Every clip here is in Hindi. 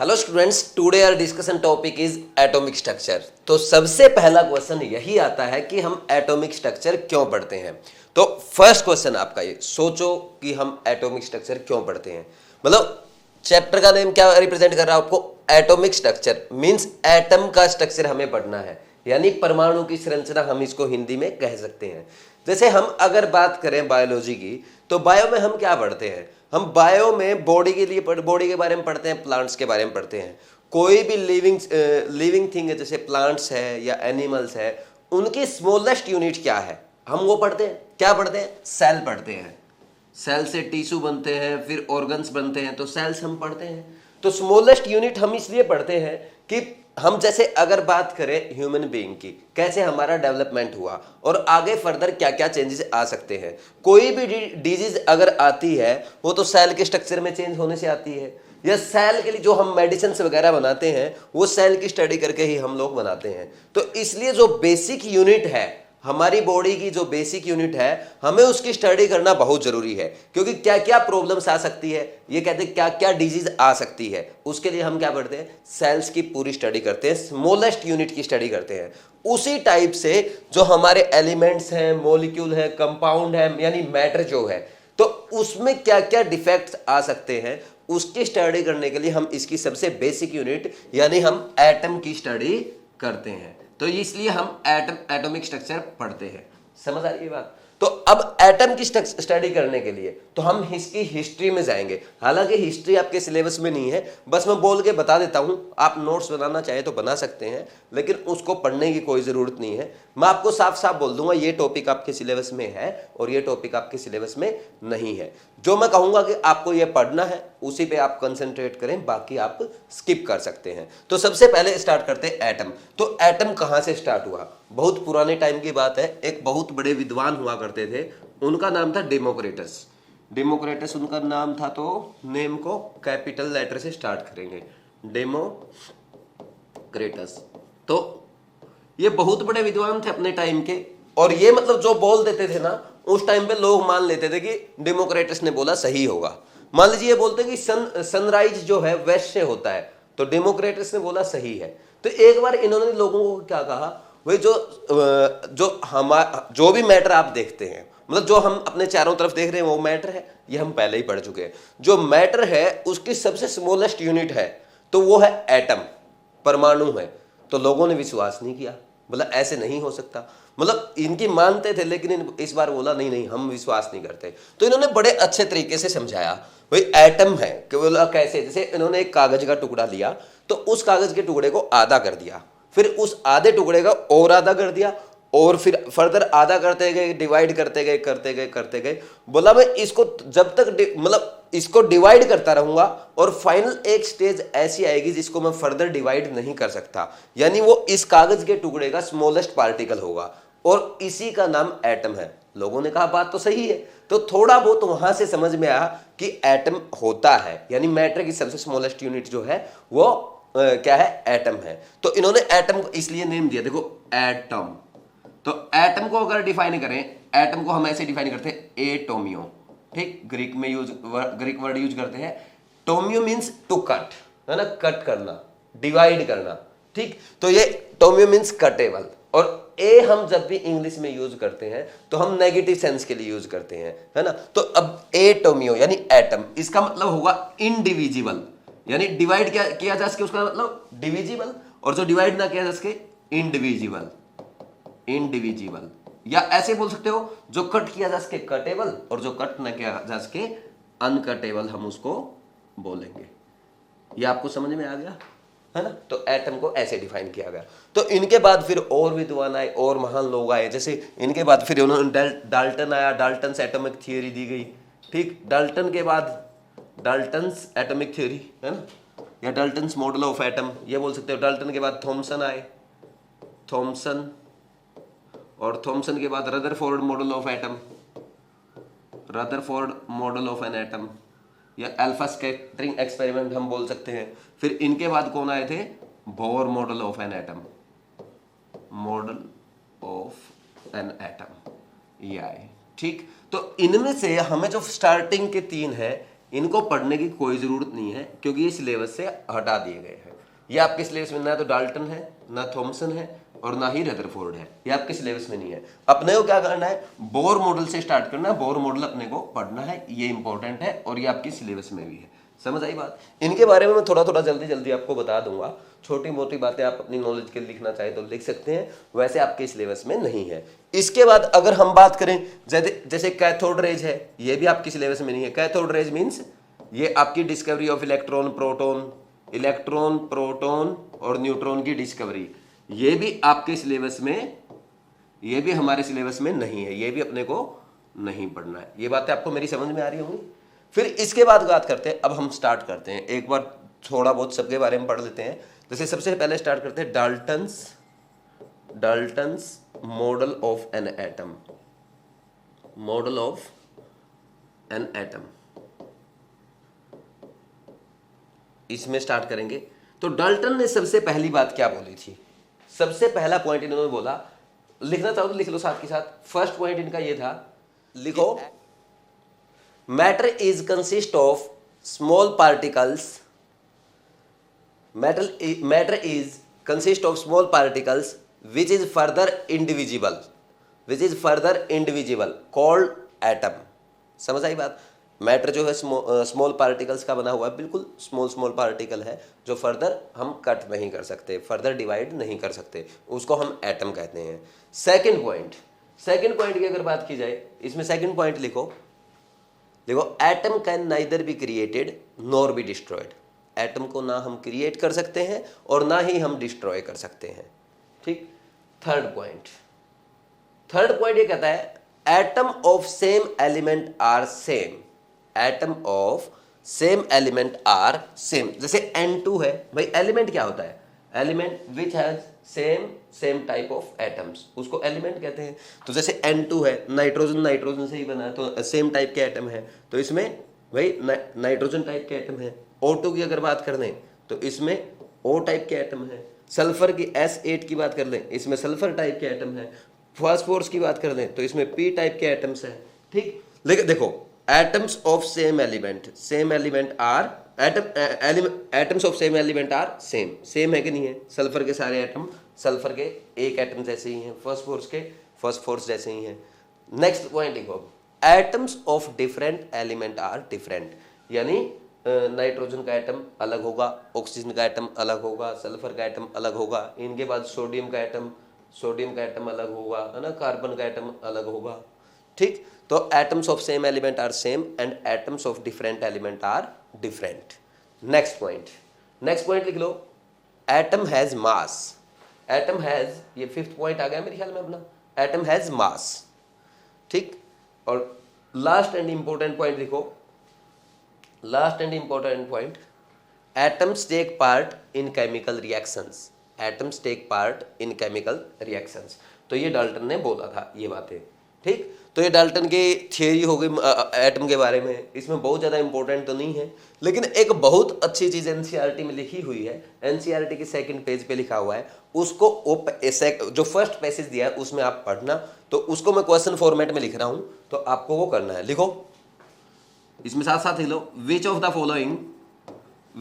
Hello students, today our discussion topic is atomic structure. तो सबसे पहला क्वेश्चन यही आता है कि हम एटॉमिक स्ट्रक्चर क्यों पढ़ते हैं। तो फर्स्ट क्वेश्चन आपका ये सोचो कि हम एटॉमिक स्ट्रक्चर क्यों पढ़ते हैं। मतलब चैप्टर का नेम क्या रिप्रेजेंट कर रहा है आपको? एटॉमिक स्ट्रक्चर मींस एटम का स्ट्रक्चर हमें पढ़ना है, यानी परमाणु की संरचना हम इसको हिंदी में कह सकते हैं। जैसे हम अगर बात करें बायोलॉजी की, तो बायो में हम क्या पढ़ते हैं? हम बायो में बॉडी के लिए बॉडी के बारे में पढ़ते हैं, प्लांट्स के बारे में पढ़ते हैं। कोई भी लिविंग थिंग है, जैसे प्लांट्स है या एनिमल्स है, उनकी स्मॉलेस्ट यूनिट क्या है हम वो पढ़ते हैं। क्या पढ़ते हैं? सेल पढ़ते हैं। सेल से टिश्यू बनते हैं, फिर ऑर्गन्स बनते हैं, तो सेल्स हम पढ़ते हैं। तो स्मॉलेस्ट यूनिट हम इसलिए पढ़ते हैं कि हम जैसे अगर बात करें ह्यूमन बीइंग की, कैसे हमारा डेवलपमेंट हुआ और आगे फर्दर क्या क्या चेंजेस आ सकते हैं। कोई भी डिजीज अगर आती है वो तो सेल के स्ट्रक्चर में चेंज होने से आती है, या सेल के लिए जो हम मेडिसिन वगैरह बनाते हैं वो सेल की स्टडी करके ही हम लोग बनाते हैं। तो इसलिए जो बेसिक यूनिट है हमारी बॉडी की, जो बेसिक यूनिट है, हमें उसकी स्टडी करना बहुत जरूरी है। क्योंकि क्या क्या प्रॉब्लम्स आ सकती है, ये कहते हैं क्या क्या डिजीज आ सकती है, उसके लिए हम क्या करते हैं? सेल्स की पूरी स्टडी करते हैं, स्मॉलेस्ट यूनिट की स्टडी करते हैं। उसी टाइप से जो हमारे एलिमेंट्स हैं, मॉलिक्यूल है, कंपाउंड है, यानी मैटर जो है, तो उसमें क्या क्या डिफेक्ट्स आ सकते हैं, उसकी स्टडी करने के लिए हम इसकी सबसे बेसिक यूनिट यानी हम एटम की स्टडी करते हैं। तो इसलिए हम एटॉमिक स्ट्रक्चर पढ़ते हैं। समझ आ रही है बात? तो अब एटम की स्टडी करने के लिए तो हम इसकी हिस्ट्री में जाएंगे। हालांकि हिस्ट्री आपके सिलेबस में नहीं है, बस मैं बोल के बता देता हूं। आप नोट्स बनाना चाहे तो बना सकते हैं, लेकिन उसको पढ़ने की कोई ज़रूरत नहीं है। मैं आपको साफ साफ बोल दूंगा ये टॉपिक आपके सिलेबस में है और ये टॉपिक आपके सिलेबस में नहीं है। जो मैं कहूँगा कि आपको ये पढ़ना है उसी पे आप कंसंट्रेट करें, बाकी आप स्किप कर सकते हैं। तो सबसे पहले स्टार्ट करते हैं एटम। तो एटम कहाँ से स्टार्ट हुआ? बहुत पुराने टाइम की बात है। एक बहुत बड़े विद्वान हुआ करते थे, उनका नाम था डेमोक्रिटस। डेमोक्रिटस उनका नाम था। तो नेम को कैपिटल लेटर से स्टार्ट करेंगे, डेमोक्रिटस। तो ये बहुत बड़े विद्वान थे अपने टाइम के, और ये मतलब जो बोल देते थे ना, उस टाइम पे लोग मान लेते थे कि डेमोक्रिटस ने बोला सही होगा। मान लीजिए ये बोलते कि सनराइज जो है वेस्ट से होता है, तो डेमोक्रिटस ने बोला सही है। तो एक बार इन्होंने लोगों को क्या कहा, भाई जो भी मैटर आप देखते हैं, मतलब जो हम अपने चारों तरफ देख रहे हैं वो मैटर है, ये हम पहले ही पढ़ चुके हैं। जो मैटर है उसकी सबसे स्मॉलेस्ट यूनिट है तो वो है एटम, परमाणु है। तो लोगों ने विश्वास नहीं किया, बोला ऐसे नहीं हो सकता। मतलब इनकी मानते थे, लेकिन इस बार बोला नहीं नहीं हम विश्वास नहीं करते। तो इन्होंने बड़े अच्छे तरीके से समझाया, भाई एटम है कि बोला कैसे। जैसे इन्होंने एक कागज का टुकड़ा लिया, तो उस कागज के टुकड़े को आधा कर दिया, फिर उस आधे टुकड़े का और आधा कर दिया, और फिर फर्दर आधा करते गए, डिवाइड करते गए। बोला मैं इसको जब तक मतलब इसको डिवाइड करता रहूंगा और फाइनल एक स्टेज ऐसी आएगी जिसको मैं फर्दर डिवाइड नहीं कर सकता, यानी वो इस कागज के टुकड़े का स्मॉलेस्ट पार्टिकल होगा, और इसी का नाम एटम है। लोगों ने कहा बात तो सही है। तो थोड़ा बहुत वहां से समझ में आया कि एटम होता है, यानी मैटर की सबसे स्मॉलेस्ट यूनिट जो है वो क्या है? एटम है। तो इन्होंने एटम को इसलिए नेम दिया, देखो एटम। तो एटम को अगर डिफाइन करें, एटम को हम ऐसे डिफाइन करते हैं एटोमियो। ठीक, ग्रीक वर्ड यूज करते हैं। टोमियो मींस टू कट, है ना, कट करना, डिवाइड करना। ठीक, तो ये टोमियो मींस कटेबल। और ए हम जब भी इंग्लिश में यूज करते हैं तो हम नेगेटिव सेंस के लिए यूज करते हैं, है ना। तो अब एटोमियो यानी एटम, इसका मतलब होगा इनडिविजिबल, यानी डिवाइड किया जा सके उसका मतलब डिविजिबल, और जो डिवाइड ना किया जा सके इंडिविजिबल। इंडिविजिबल, या ऐसे बोल सकते हो जो कट किया जा सके कटेबल, और जो कट ना किया जा सके अनकटेबल, हम उसको बोलेंगे। ये आपको समझ में आ गया, है ना। तो एटम को ऐसे डिफाइन किया गया। तो इनके बाद फिर और विद्वान आए और महान लोग आए। जैसे इनके बाद फिर उन्होंने डाल्टन आया, डाल्टन से एटॉमिक थियरी दी गई। ठीक, डाल्टन के बाद डाल्टन्स एटॉमिक थ्योरी, है ना, या डाल्टन्स मॉडल ऑफ एटम, ये बोल सकते हो। डाल्टन के बाद थॉमसन आए, थॉमसन, और थॉमसन के बाद Rutherford model of atom, Rutherford model of an atom, या अल्फा स्कैटरिंग एक्सपेरिमेंट हम बोल सकते हैं। फिर इनके बाद कौन आए थे? Bohr model of an atom, model of an atom, ये आए। ठीक, तो इनमें से हमें जो स्टार्टिंग के तीन है, इनको पढ़ने की कोई ज़रूरत नहीं है क्योंकि ये सिलेबस से हटा दिए गए हैं। ये आपके सिलेबस में ना तो डाल्टन है, ना थॉमसन है और ना ही रदरफोर्ड है, ये आपके सिलेबस में नहीं है। अपने को क्या करना है, बोर मॉडल से स्टार्ट करना है, बोर मॉडल अपने को पढ़ना है, ये इंपॉर्टेंट है और ये आपकी सिलेबस में भी है। समझ आई बात? इनके बारे में मैं थोड़ा थोड़ा जल्दी जल्दी आपको बता दूंगा, छोटी मोटी बातें आप अपनी नॉलेज के लिए लिखना चाहे तो लिख सकते हैं, वैसे आपके सिलेबस में नहीं है। इसके बाद अगर हम बात करें जैसे कैथोड रेज है, ये भी आपकी सिलेबस में नहीं है। कैथोड रेज मीन्स ये आपकी डिस्कवरी ऑफ इलेक्ट्रॉन प्रोटॉन और न्यूट्रॉन की डिस्कवरी, ये भी आपके सिलेबस में, ये भी हमारे सिलेबस में नहीं है, ये भी अपने को नहीं पढ़ना है। ये बातें आपको मेरी समझ में आ रही होंगी। फिर इसके बाद बात करते हैं, अब हम स्टार्ट करते हैं, एक बार थोड़ा बहुत सबके बारे में पढ़ लेते हैं। जैसे सबसे पहले स्टार्ट करते हैं Dalton's model of an atom, model of an atom, इसमें स्टार्ट करेंगे। तो डाल्टन ने सबसे पहली बात क्या बोली थी, सबसे पहला पॉइंट इन्होंने बोला, लिखना चाहो तो लिख लो साथ के साथ। फर्स्ट पॉइंट इनका ये था, लिखो, matter is consist of small particles, matter is consist of small particles which is further indivisible called atom. समझ आई बात? मैटर जो है स्मॉल पार्टिकल्स का बना हुआ है, बिल्कुल स्मॉल पार्टिकल है जो फर्दर हम कट नहीं कर सकते, फर्दर डिवाइड नहीं कर सकते, उसको हम एटम कहते हैं। सेकंड पॉइंट की अगर बात की जाए, इसमें सेकंड पॉइंट लिखो, atom can neither be created nor be destroyed. Atom को ना हम क्रिएट कर सकते हैं और ना ही हम डिस्ट्रॉय कर सकते हैं। ठीक। थर्ड पॉइंट ये कहता है, atom of same element are same, atom of same element are same. जैसे N2 है भाई, एलिमेंट क्या होता है, element which has same type of atoms, उसको एलिमेंट कहते हैं। तो जैसे N2 है, नाइट्रोजन से ही बना है, तो सेम टाइप के एटम है, तो इसमें भाई नाइट्रोजन टाइप के एटम है। O2 की अगर बात कर लें तो इसमें O टाइप के एटम है। सल्फर की S8 की बात कर लें, इसमें सल्फर टाइप के एटम है। फास्फोरस की बात कर लें तो इसमें P टाइप के एटम्स हैं। ठीक, लेकिन देखो, atoms of same element are atoms of same element are same है कि नहीं है? सल्फर के सारे एटम सल्फर के एक एटम जैसे ही हैं, फास्फोरस के फास्फोरस जैसे ही हैं। नेक्स्ट पॉइंट लिखो, atoms of different element are different, यानी नाइट्रोजन का एटम अलग होगा, ऑक्सीजन का एटम अलग होगा, सल्फर का एटम अलग होगा, इनके बाद सोडियम का एटम अलग होगा, है ना, कार्बन का एटम अलग होगा। ठीक, तो atoms of same element are same and atoms of different element are different. Next point लिख लो, एटम हैज मास, ये फिफ्थ पॉइंट आ गया मेरे ख्याल में अपना, एटम हैज मास। ठीक, और लास्ट एंड इंपॉर्टेंट पॉइंट लिखो, atoms take part in chemical reactions, तो ये डाल्टन ने बोला था ये बातें। ठीक, तो ये डाल्टन की थियरी हो गई एटम के बारे में, इसमें बहुत ज़्यादा इंपॉर्टेंट तो नहीं है, लेकिन एक बहुत अच्छी चीज़ एनसीईआरटी में लिखी हुई है, एनसीईआरटी के सेकंड पेज पे लिखा हुआ है, उसको जो फर्स्ट पैसेज दिया है उसमें आप पढ़ना, तो उसको मैं क्वेश्चन फॉर्मेट में लिख रहा हूँ, तो आपको वो करना है। लिखो, इसमें साथ साथ लिख लो, विच ऑफ द फॉलोइंग,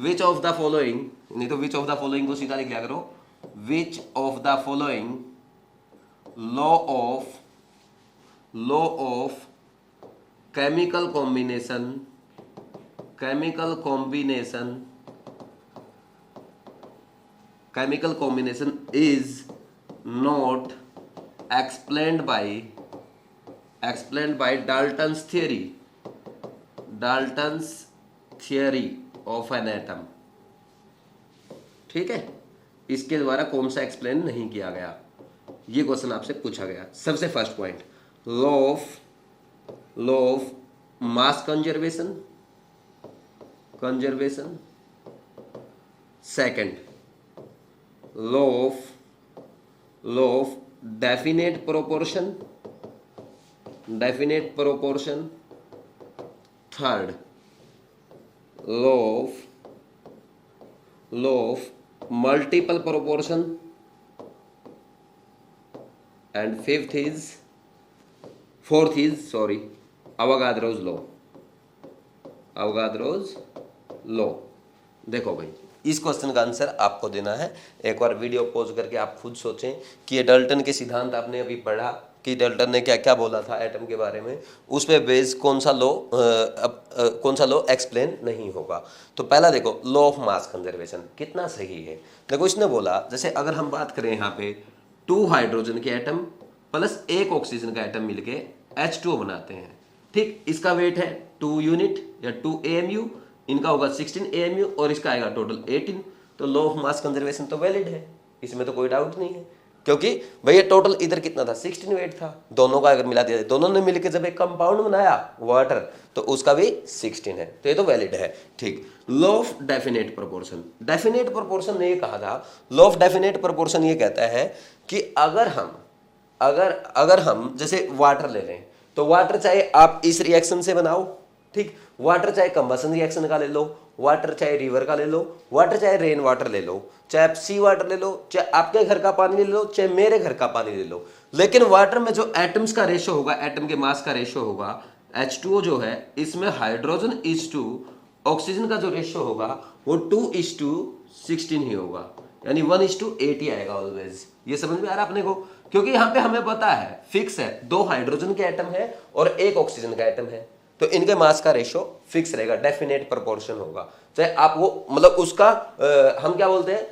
नहीं तो विच ऑफ द फॉलोइंग को सीधा लिख लिया करो, which of the following law of chemical combination is not explained bye Dalton's theory of an atom. ठीक है, इसके द्वारा कौन सा एक्सप्लेन नहीं किया गया, ये क्वेश्चन आपसे पूछा गया। सबसे first point, law of mass conservation. Second, law of definite proportion. Third, law of multiple proportion, and fourth is Avogadro's Avogadro's law. देखो भाई, इस क्वेश्चन का आंसर आपको देना है। एक बार वीडियो पॉज करके आप खुद सोचें कि ये डाल्टन के सिद्धांत आपने अभी पढ़ा कि डाल्टन ने क्या क्या बोला था एटम के बारे में, उस पे बेस कौन सा लॉ एक्सप्लेन नहीं होगा। तो पहला देखो, लॉ ऑफ मास कंजर्वेशन कितना सही है। देखो इसने बोला, जैसे अगर हम बात करें यहाँ पे 2 हाइड्रोजन के एटम प्लस 1 ऑक्सीजन का एटम मिलके H2O बनाते हैं, ठीक। इसका वेट है 2 यूनिट या 2 AMU, इनका होगा 16 AMU और इसका आएगा टोटल 18। तो लॉ ऑफ मास कंजर्वेशन तो वैलिड है, इसमें तो कोई डाउट नहीं है, क्योंकि भैया टोटल इधर कितना था, 16 वेट था। दोनों का अगर मिला दिया, दोनों ने मिलकर जब एक कंपाउंड बनाया वाटर, तो उसका भी 16 है, तो ये तो वैलिड है, ठीक। Law of definite proportion, definite proportion ने ये कहा था, लॉ ऑफ डेफिनेट प्रोपोर्शन ये कहता है कि अगर हम जैसे वाटर ले लें, तो वाटर चाहे आप इस रिएक्शन से बनाओ, ठीक, वाटर चाहे कंबसन रिएक्शन का ले लो, वाटर चाहे रिवर का ले लो, वाटर चाहे रेन वाटर ले लो, चाहे आप सी वाटर ले लो, चाहे आपके घर का पानी ले लो, चाहे मेरे घर का पानी ले लो, लेकिन वाटर में जो एटम्स का रेशो होगा, एटम के मास का रेशो होगा, H2O जो है, इसमें हाइड्रोजन इज टू ऑक्सीजन का जो रेशो होगा वो 2:16 ही होगा, यानी 1:8 ही आएगा ऑलवेज। ये समझ में आ रहा है अपने को, क्योंकि यहाँ पे हमें पता है फिक्स है, 2 हाइड्रोजन के एटम है और 1 ऑक्सीजन का एटम है, तो इनके मास का रेशो फिक्स रहेगा, डेफिनेट प्रोपोर्शन होगा। चाहे आप वो मतलब उसका हम क्या बोलते हैं,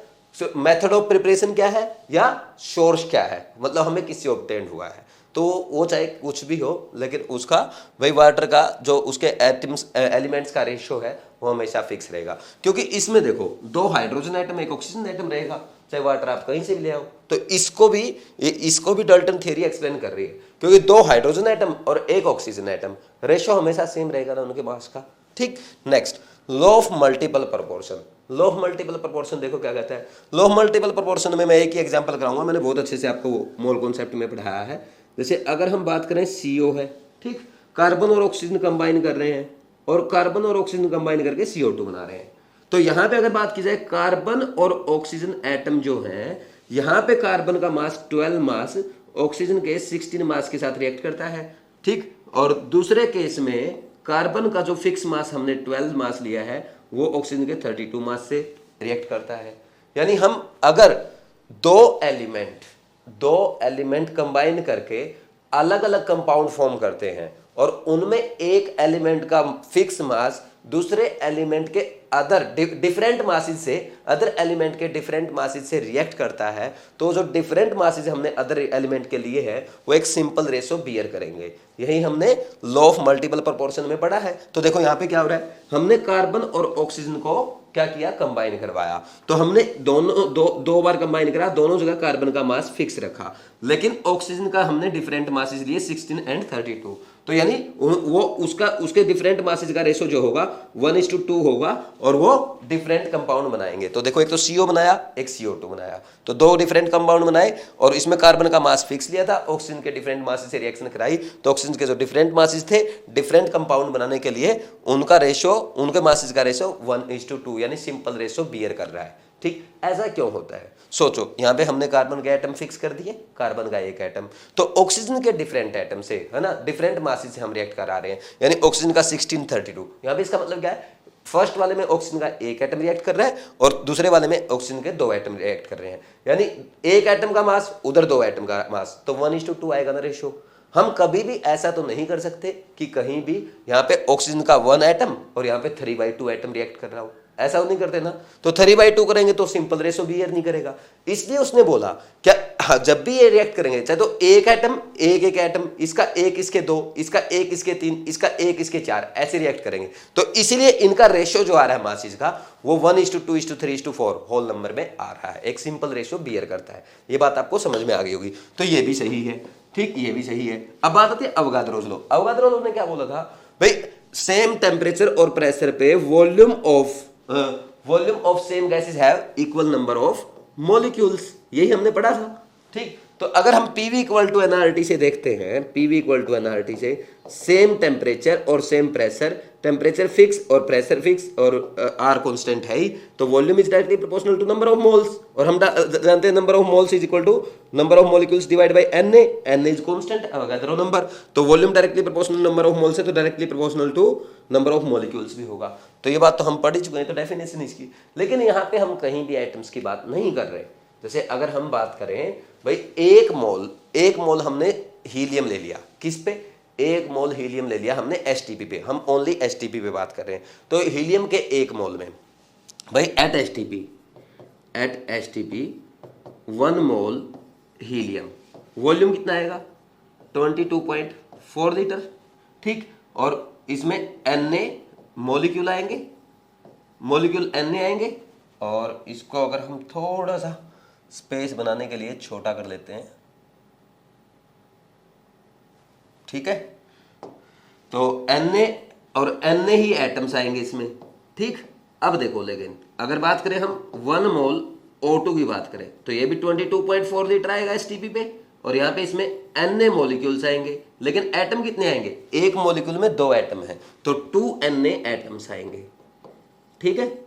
मेथड ऑफ प्रिपरेशन क्या है या सोर्स क्या है, मतलब हमें किससे ऑब्टेन हुआ है, तो वो चाहे कुछ भी हो, लेकिन उसका वही वाटर का जो उसके एटम्स एलिमेंट्स का रेशियो है वो हमेशा फिक्स रहेगा। क्योंकि इसमें देखो 2 हाइड्रोजन एटम 1 ऑक्सीजन एटम रहेगा, चाहे वाटर आप कहीं से भी ले आओ, तो इसको भी डाल्टन थ्योरी एक्सप्लेन कर रही है, क्योंकि 2 हाइड्रोजन एटम और 1 ऑक्सीजन एटम, रेशियो हमेशा सेम रहेगा ना उनके मास का, ठीक। Next, law of multiple proportion. Law of multiple proportion देखो क्या कहता है। लॉ ऑफ मल्टीपल प्रोपोर्शन में मैं एक ही एग्जांपल कराऊंगा, मैंने बहुत अच्छे से आपको मोल कॉन्सेप्ट में पढ़ाया है। जैसे अगर हम बात करें CO है, ठीक, कार्बन और ऑक्सीजन कंबाइन कर रहे हैं और कार्बन और ऑक्सीजन कंबाइन करके CO2 बना रहे हैं, तो यहां पे अगर बात की जाए कार्बन और ऑक्सीजन एटम जो है, यहां पे कार्बन का मास 12 मास ऑक्सीजन के 16 मास के साथ रिएक्ट करता है, ठीक। और दूसरे केस में कार्बन का जो फिक्स मास हमने 12 मास लिया है वो ऑक्सीजन के 32 मास से रिएक्ट करता है। यानी हम अगर दो एलिमेंट कंबाइन करके अलग अलग कंपाउंड फॉर्म करते हैं और उनमें एक एलिमेंट का फिक्स मास दूसरे एलिमेंट के डिफरेंट मासेज से रिएक्ट करता है, तो जो डिफरेंट मासेज हमने अदर एलिमेंट के लिए है वो एक सिंपल रेशो बियर करेंगे। यही हमने लॉ ऑफ मल्टीपल प्रोपोर्शन में पढ़ा है। तो देखो यहाँ पे क्या हो रहा है, हमने कार्बन और ऑक्सीजन को क्या किया, कंबाइन करवाया, तो हमने दोनों दो बार कंबाइन करा, दोनों जगह कार्बन का मास फिक्स रखा, लेकिन ऑक्सीजन का हमने डिफरेंट मासेज लिए 16 एंड 32, तो यानी वो उसके डिफरेंट मासेज का रेशो जो होगा 1:2 होगा और वो डिफरेंट कंपाउंड बनाएंगे। तो देखो एक तो CO बनाया, एक CO2 बनाया, तो 2 डिफरेंट कंपाउंड बनाए और इसमें कार्बन का मास फिक्स लिया था, ऑक्सीजन के डिफरेंट मासेज से रिएक्शन कराई, तो ऑक्सीजन के जो डिफरेंट मासेज थे डिफरेंट कंपाउंड बनाने के लिए उनके मासेज का रेशो 1:2 यानी सिंपल रेशो बियर कर रहा है, ठीक। ऐसा क्यों होता है, सोचो, यहां पे हमने कार्बन के एटम फिक्स कर दिए, कार्बन का एक एटम, तो ऑक्सीजन के डिफरेंट एटम से, है ना, डिफरेंट मासेज से हम रिएक्ट करा रहे हैं, यानी ऑक्सीजन का 16 32, यहां पे इसका मतलब क्या है, फर्स्ट वाले में ऑक्सीजन का एक एटम रिएक्ट कर रहा है और दूसरे वाले में ऑक्सीजन के 2 एटम रिएक्ट कर रहे हैं, यानी एक एटम का मास उधर 2 एटम का मास, तो 1:2 आएगा ना रेशो। हम कभी भी ऐसा तो नहीं कर सकते कि कहीं भी यहाँ पे ऑक्सीजन का 1 एटम और यहाँ पे 3/2 एटम रिएक्ट कर रहा हो, ऐसा नहीं करते ना, तो 3/2 करेंगे तो सिंपल रेशो बियर नहीं करेगा। इसलिए उसने बोला क्या, हाँ, जब भी ये रिएक्ट करेंगे चाहे तो एक एटम इसका 1 इसके 2, इसका 1 इसके 3, इसका 1 इसके 4, ऐसे रिएक्ट करेंगे, तो इसीलिए इनका रेशो जो आ रहा है मासेज का वो 1:2:3:4 होल नंबर में आ रहा है, एक सिंपल रेशो बियर करता है। ये बात आपको समझ में आ गई होगी, तो ये भी सही है, ठीक, ये भी सही है। अब बात आती है अवगाद्रोस लॉ। अवगाद्रोस लॉ ने क्या बोला था भाई, सेम टेम्परेचर और प्रेशर पे volume of same gases have equal number of molecules, यही हमने पढ़ा था, ठीक। तो अगर हम PV = NRT से देखते हैं, PV = NRT से सेम टेम्परेचर और सेम प्रेशर, टेम्परेचर फिक्स और प्रेशर फिक्स और आर कांस्टेंट है ही, तो volume is directly proportional to number of moles, और हम जानते हैं number of moles is equal to number of molecules divide by Na, Na is constant, Avogadro number, तो volume directly proportional number of moles है, तो directly proportional to number of molecules भी होगा। तो ये बात तो हम पढ़ ही चुके हैं, तो डेफिनेशन इसकी। लेकिन यहाँ पे हम कहीं भी एटम्स की बात नहीं कर रहे। जैसे अगर हम बात करें भाई एक मोल हमने हीलियम ले लिया, किस पे, एक मोल हीलियम ले लिया हमने एसटीपी पे, हम ओनली एसटीपी पे बात कर रहे हैं। तो हीलियम के एक मोल में भाई एट एसटीपी 1 मोल हीलियम, वॉल्यूम कितना आएगा 22.4 लीटर, ठीक। और इसमें Na मॉलिक्यूल आएंगे, Na आएंगे, और इसको अगर हम थोड़ा सा स्पेस बनाने के लिए छोटा कर लेते हैं, ठीक है, तो Na और Na ही एटम्स आएंगे इसमें, ठीक। अब देखो, लेकिन अगर बात करें हम 1 मोल O2 की बात करें, तो ये भी 22.4 लीटर आएगा एसटीपी पे, और यहाँ पे इसमें Na मॉलिक्यूल्स आएंगे, लेकिन एटम कितने आएंगे, एक मॉलिक्यूल में 2 एटम है, तो 2 Na एटम्स आएंगे, ठीक है।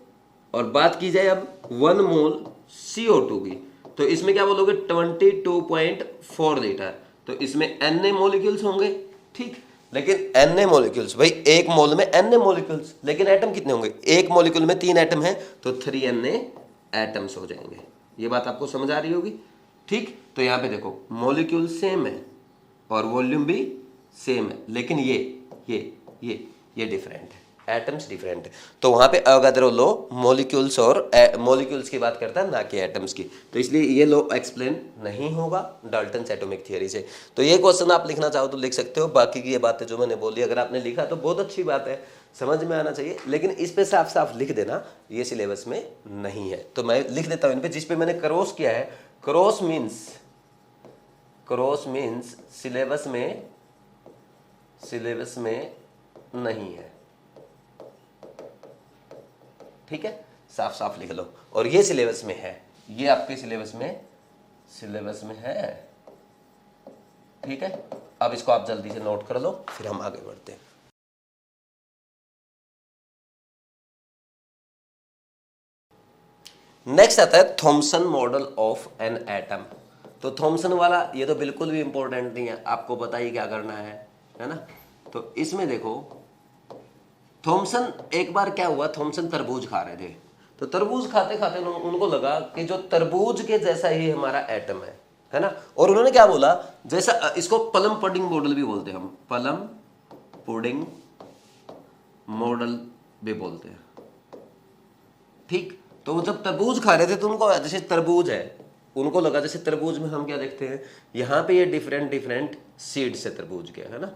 और बात की जाए अब 1 मोल CO2 की, तो इसमें क्या बोलोगे 22.4 लीटर, तो इसमें Na मॉलिक्यूल्स होंगे, ठीक। लेकिन Na मॉलिक्यूल्स, भाई एक मोल में Na मॉलिक्यूल्स, लेकिन एटम कितने होंगे, एक मॉलिक्यूल में 3 एटम है, तो 3 Na एटम्स हो जाएंगे। ये बात आपको समझ आ रही होगी, ठीक। तो यहाँ पे देखो मॉलिक्यूल सेम है और वॉल्यूम भी सेम है, लेकिन ये डिफरेंट है, एटम्स डिफरेंट है। तो वहां पे अवोगाद्रो लॉ मॉलिक्यूल्स और मॉलिक्यूल्स की बात करता है, ना कि एटम्स की, तो इसलिए ये लॉ एक्सप्लेन नहीं होगा डाल्टन्स एटॉमिक थियरी से। तो ये क्वेश्चन आप लिखना चाहो तो लिख सकते हो, बाकी की ये बातें जो मैंने बोली अगर आपने लिखा तो बहुत अच्छी बात है, समझ में आना चाहिए, लेकिन इस पे साफ साफ लिख देना ये सिलेबस में नहीं है। तो मैं लिख देता हूँ इन पे, जिस पे मैंने क्रॉस किया है, क्रॉस मीन्स सिलेबस में नहीं है, ठीक है, साफ साफ लिख लो। और ये सिलेबस में है, ये आपके सिलेबस में है, ठीक है। अब इसको आप जल्दी से नोट कर लो, फिर हम आगे बढ़ते हैं। नेक्स्ट आता है Thompson model of an atom. तो थॉमसन वाला ये तो बिल्कुल भी इंपॉर्टेंट नहीं है, आपको पता ही क्या करना है ना। तो इसमें देखो थॉमसन, एक बार क्या हुआ, थॉमसन तरबूज खा रहे थे, तो तरबूज खाते खाते उनको लगा कि जो तरबूज के जैसा ही हमारा एटम है ना। और उन्होंने क्या बोला, जैसा इसको प्लम पुडिंग मॉडल भी बोलते हैं, हम प्लम पुडिंग मॉडल भी बोलते हैं, ठीक। तो वो जब तरबूज खा रहे थे तो उनको जैसे तरबूज है, उनको लगा जैसे तरबूज में हम क्या देखते हैं, यहाँ पे ये डिफरेंट सीड से तरबूज के, है ना,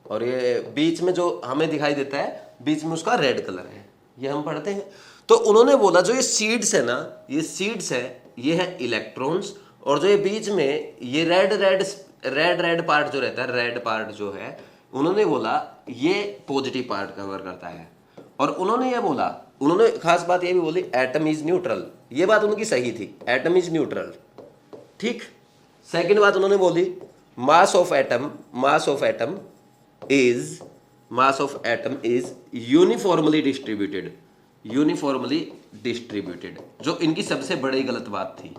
और ये बीच में जो हमें दिखाई देता है, बीच में उसका रेड कलर है, ये हम पढ़ते हैं। तो उन्होंने बोला जो ये सीड्स है ना, ये सीड्स है, ये है इलेक्ट्रॉन्स, और जो ये बीच में ये रेड पार्ट जो रहता है, रेड पार्ट जो है, उन्होंने बोला ये पॉजिटिव पार्ट कवर करता है। और उन्होंने ये बोला, उन्होंने खास बात ये भी बोली, एटम इज न्यूट्रल, ये बात उनकी सही थी, एटम इज न्यूट्रल, ठीक। सेकंड बात उन्होंने बोली, मास of atom is uniformly distributed, जो इनकी सबसे बड़ी गलत बात थी,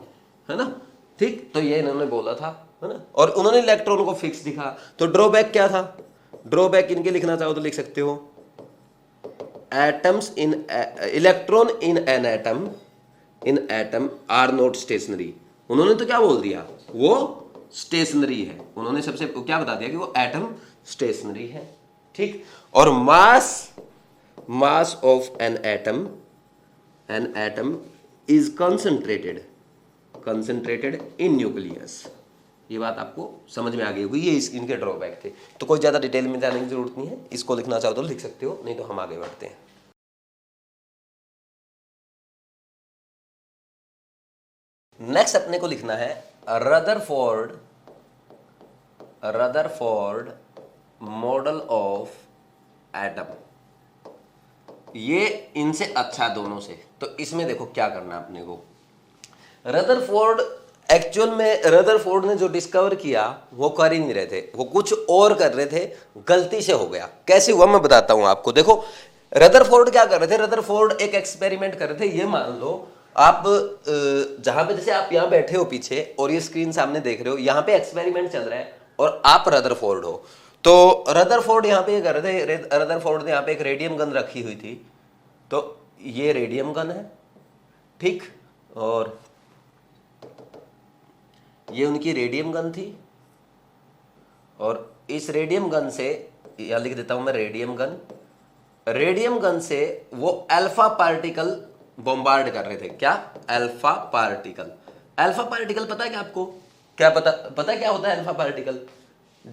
है ना, ठीक। तो ये इन्होंने बोला था, है ना। और उन्होंने इलेक्ट्रॉन को फिक्स दिखा। तो ड्रॉबैक क्या था, ड्रॉबैक इनके लिखना चाहो तो लिख सकते हो, atoms in electron in an atom are not stationary. उन्होंने तो क्या बोल दिया, वो स्टेशनरी है, उन्होंने सबसे क्या बता दिया कि वो एटम स्टेशनरी है, ठीक। और mass of an atom is concentrated in nucleus. ये बात आपको समझ में आ गई होगी, ये इनके ड्रॉबैक थे। तो कोई ज्यादा डिटेल में जाने की जरूरत नहीं है, इसको लिखना चाहो तो लिख सकते हो, नहीं तो हम आगे बढ़ते हैं। नेक्स्ट अपने को लिखना है रदरफोर्ड मॉडल ऑफ एटम। ये इनसे अच्छा दोनों से। तो इसमें देखो क्या करना है अपने को, रदरफोर्ड एक्चुअल में रदरफोर्ड ने जो डिस्कवर किया वो कर ही नहीं रहे थे, वो कुछ और कर रहे थे, गलती से हो गया। कैसे हुआ मैं बताता हूं आपको। देखो रदरफोर्ड क्या कर रहे थे, रदरफोर्ड एक एक्सपेरिमेंट कर रहे थे। ये मान लो आप जहां पे, जैसे आप यहां बैठे हो पीछे और ये स्क्रीन सामने देख रहे हो, यहां पे एक्सपेरिमेंट चल रहा है और आप रदरफोर्ड हो। तो रदरफोर्ड यहां पे ये कर रहे थे, रदरफोर्ड ने यहां पे एक रेडियम गन रखी हुई थी। तो ये रेडियम गन है, ठीक, और ये उनकी रेडियम गन थी। और इस रेडियम गन से, यहां लिख देता हूं मैं रेडियम गन, रेडियम गन से वो अल्फा पार्टिकल बॉम्बार्ड कर रहे थे। क्या? Alpha particle. अल्फा पार्टिकल पता है क्या आपको? क्या पता है क्या होता है alpha particle?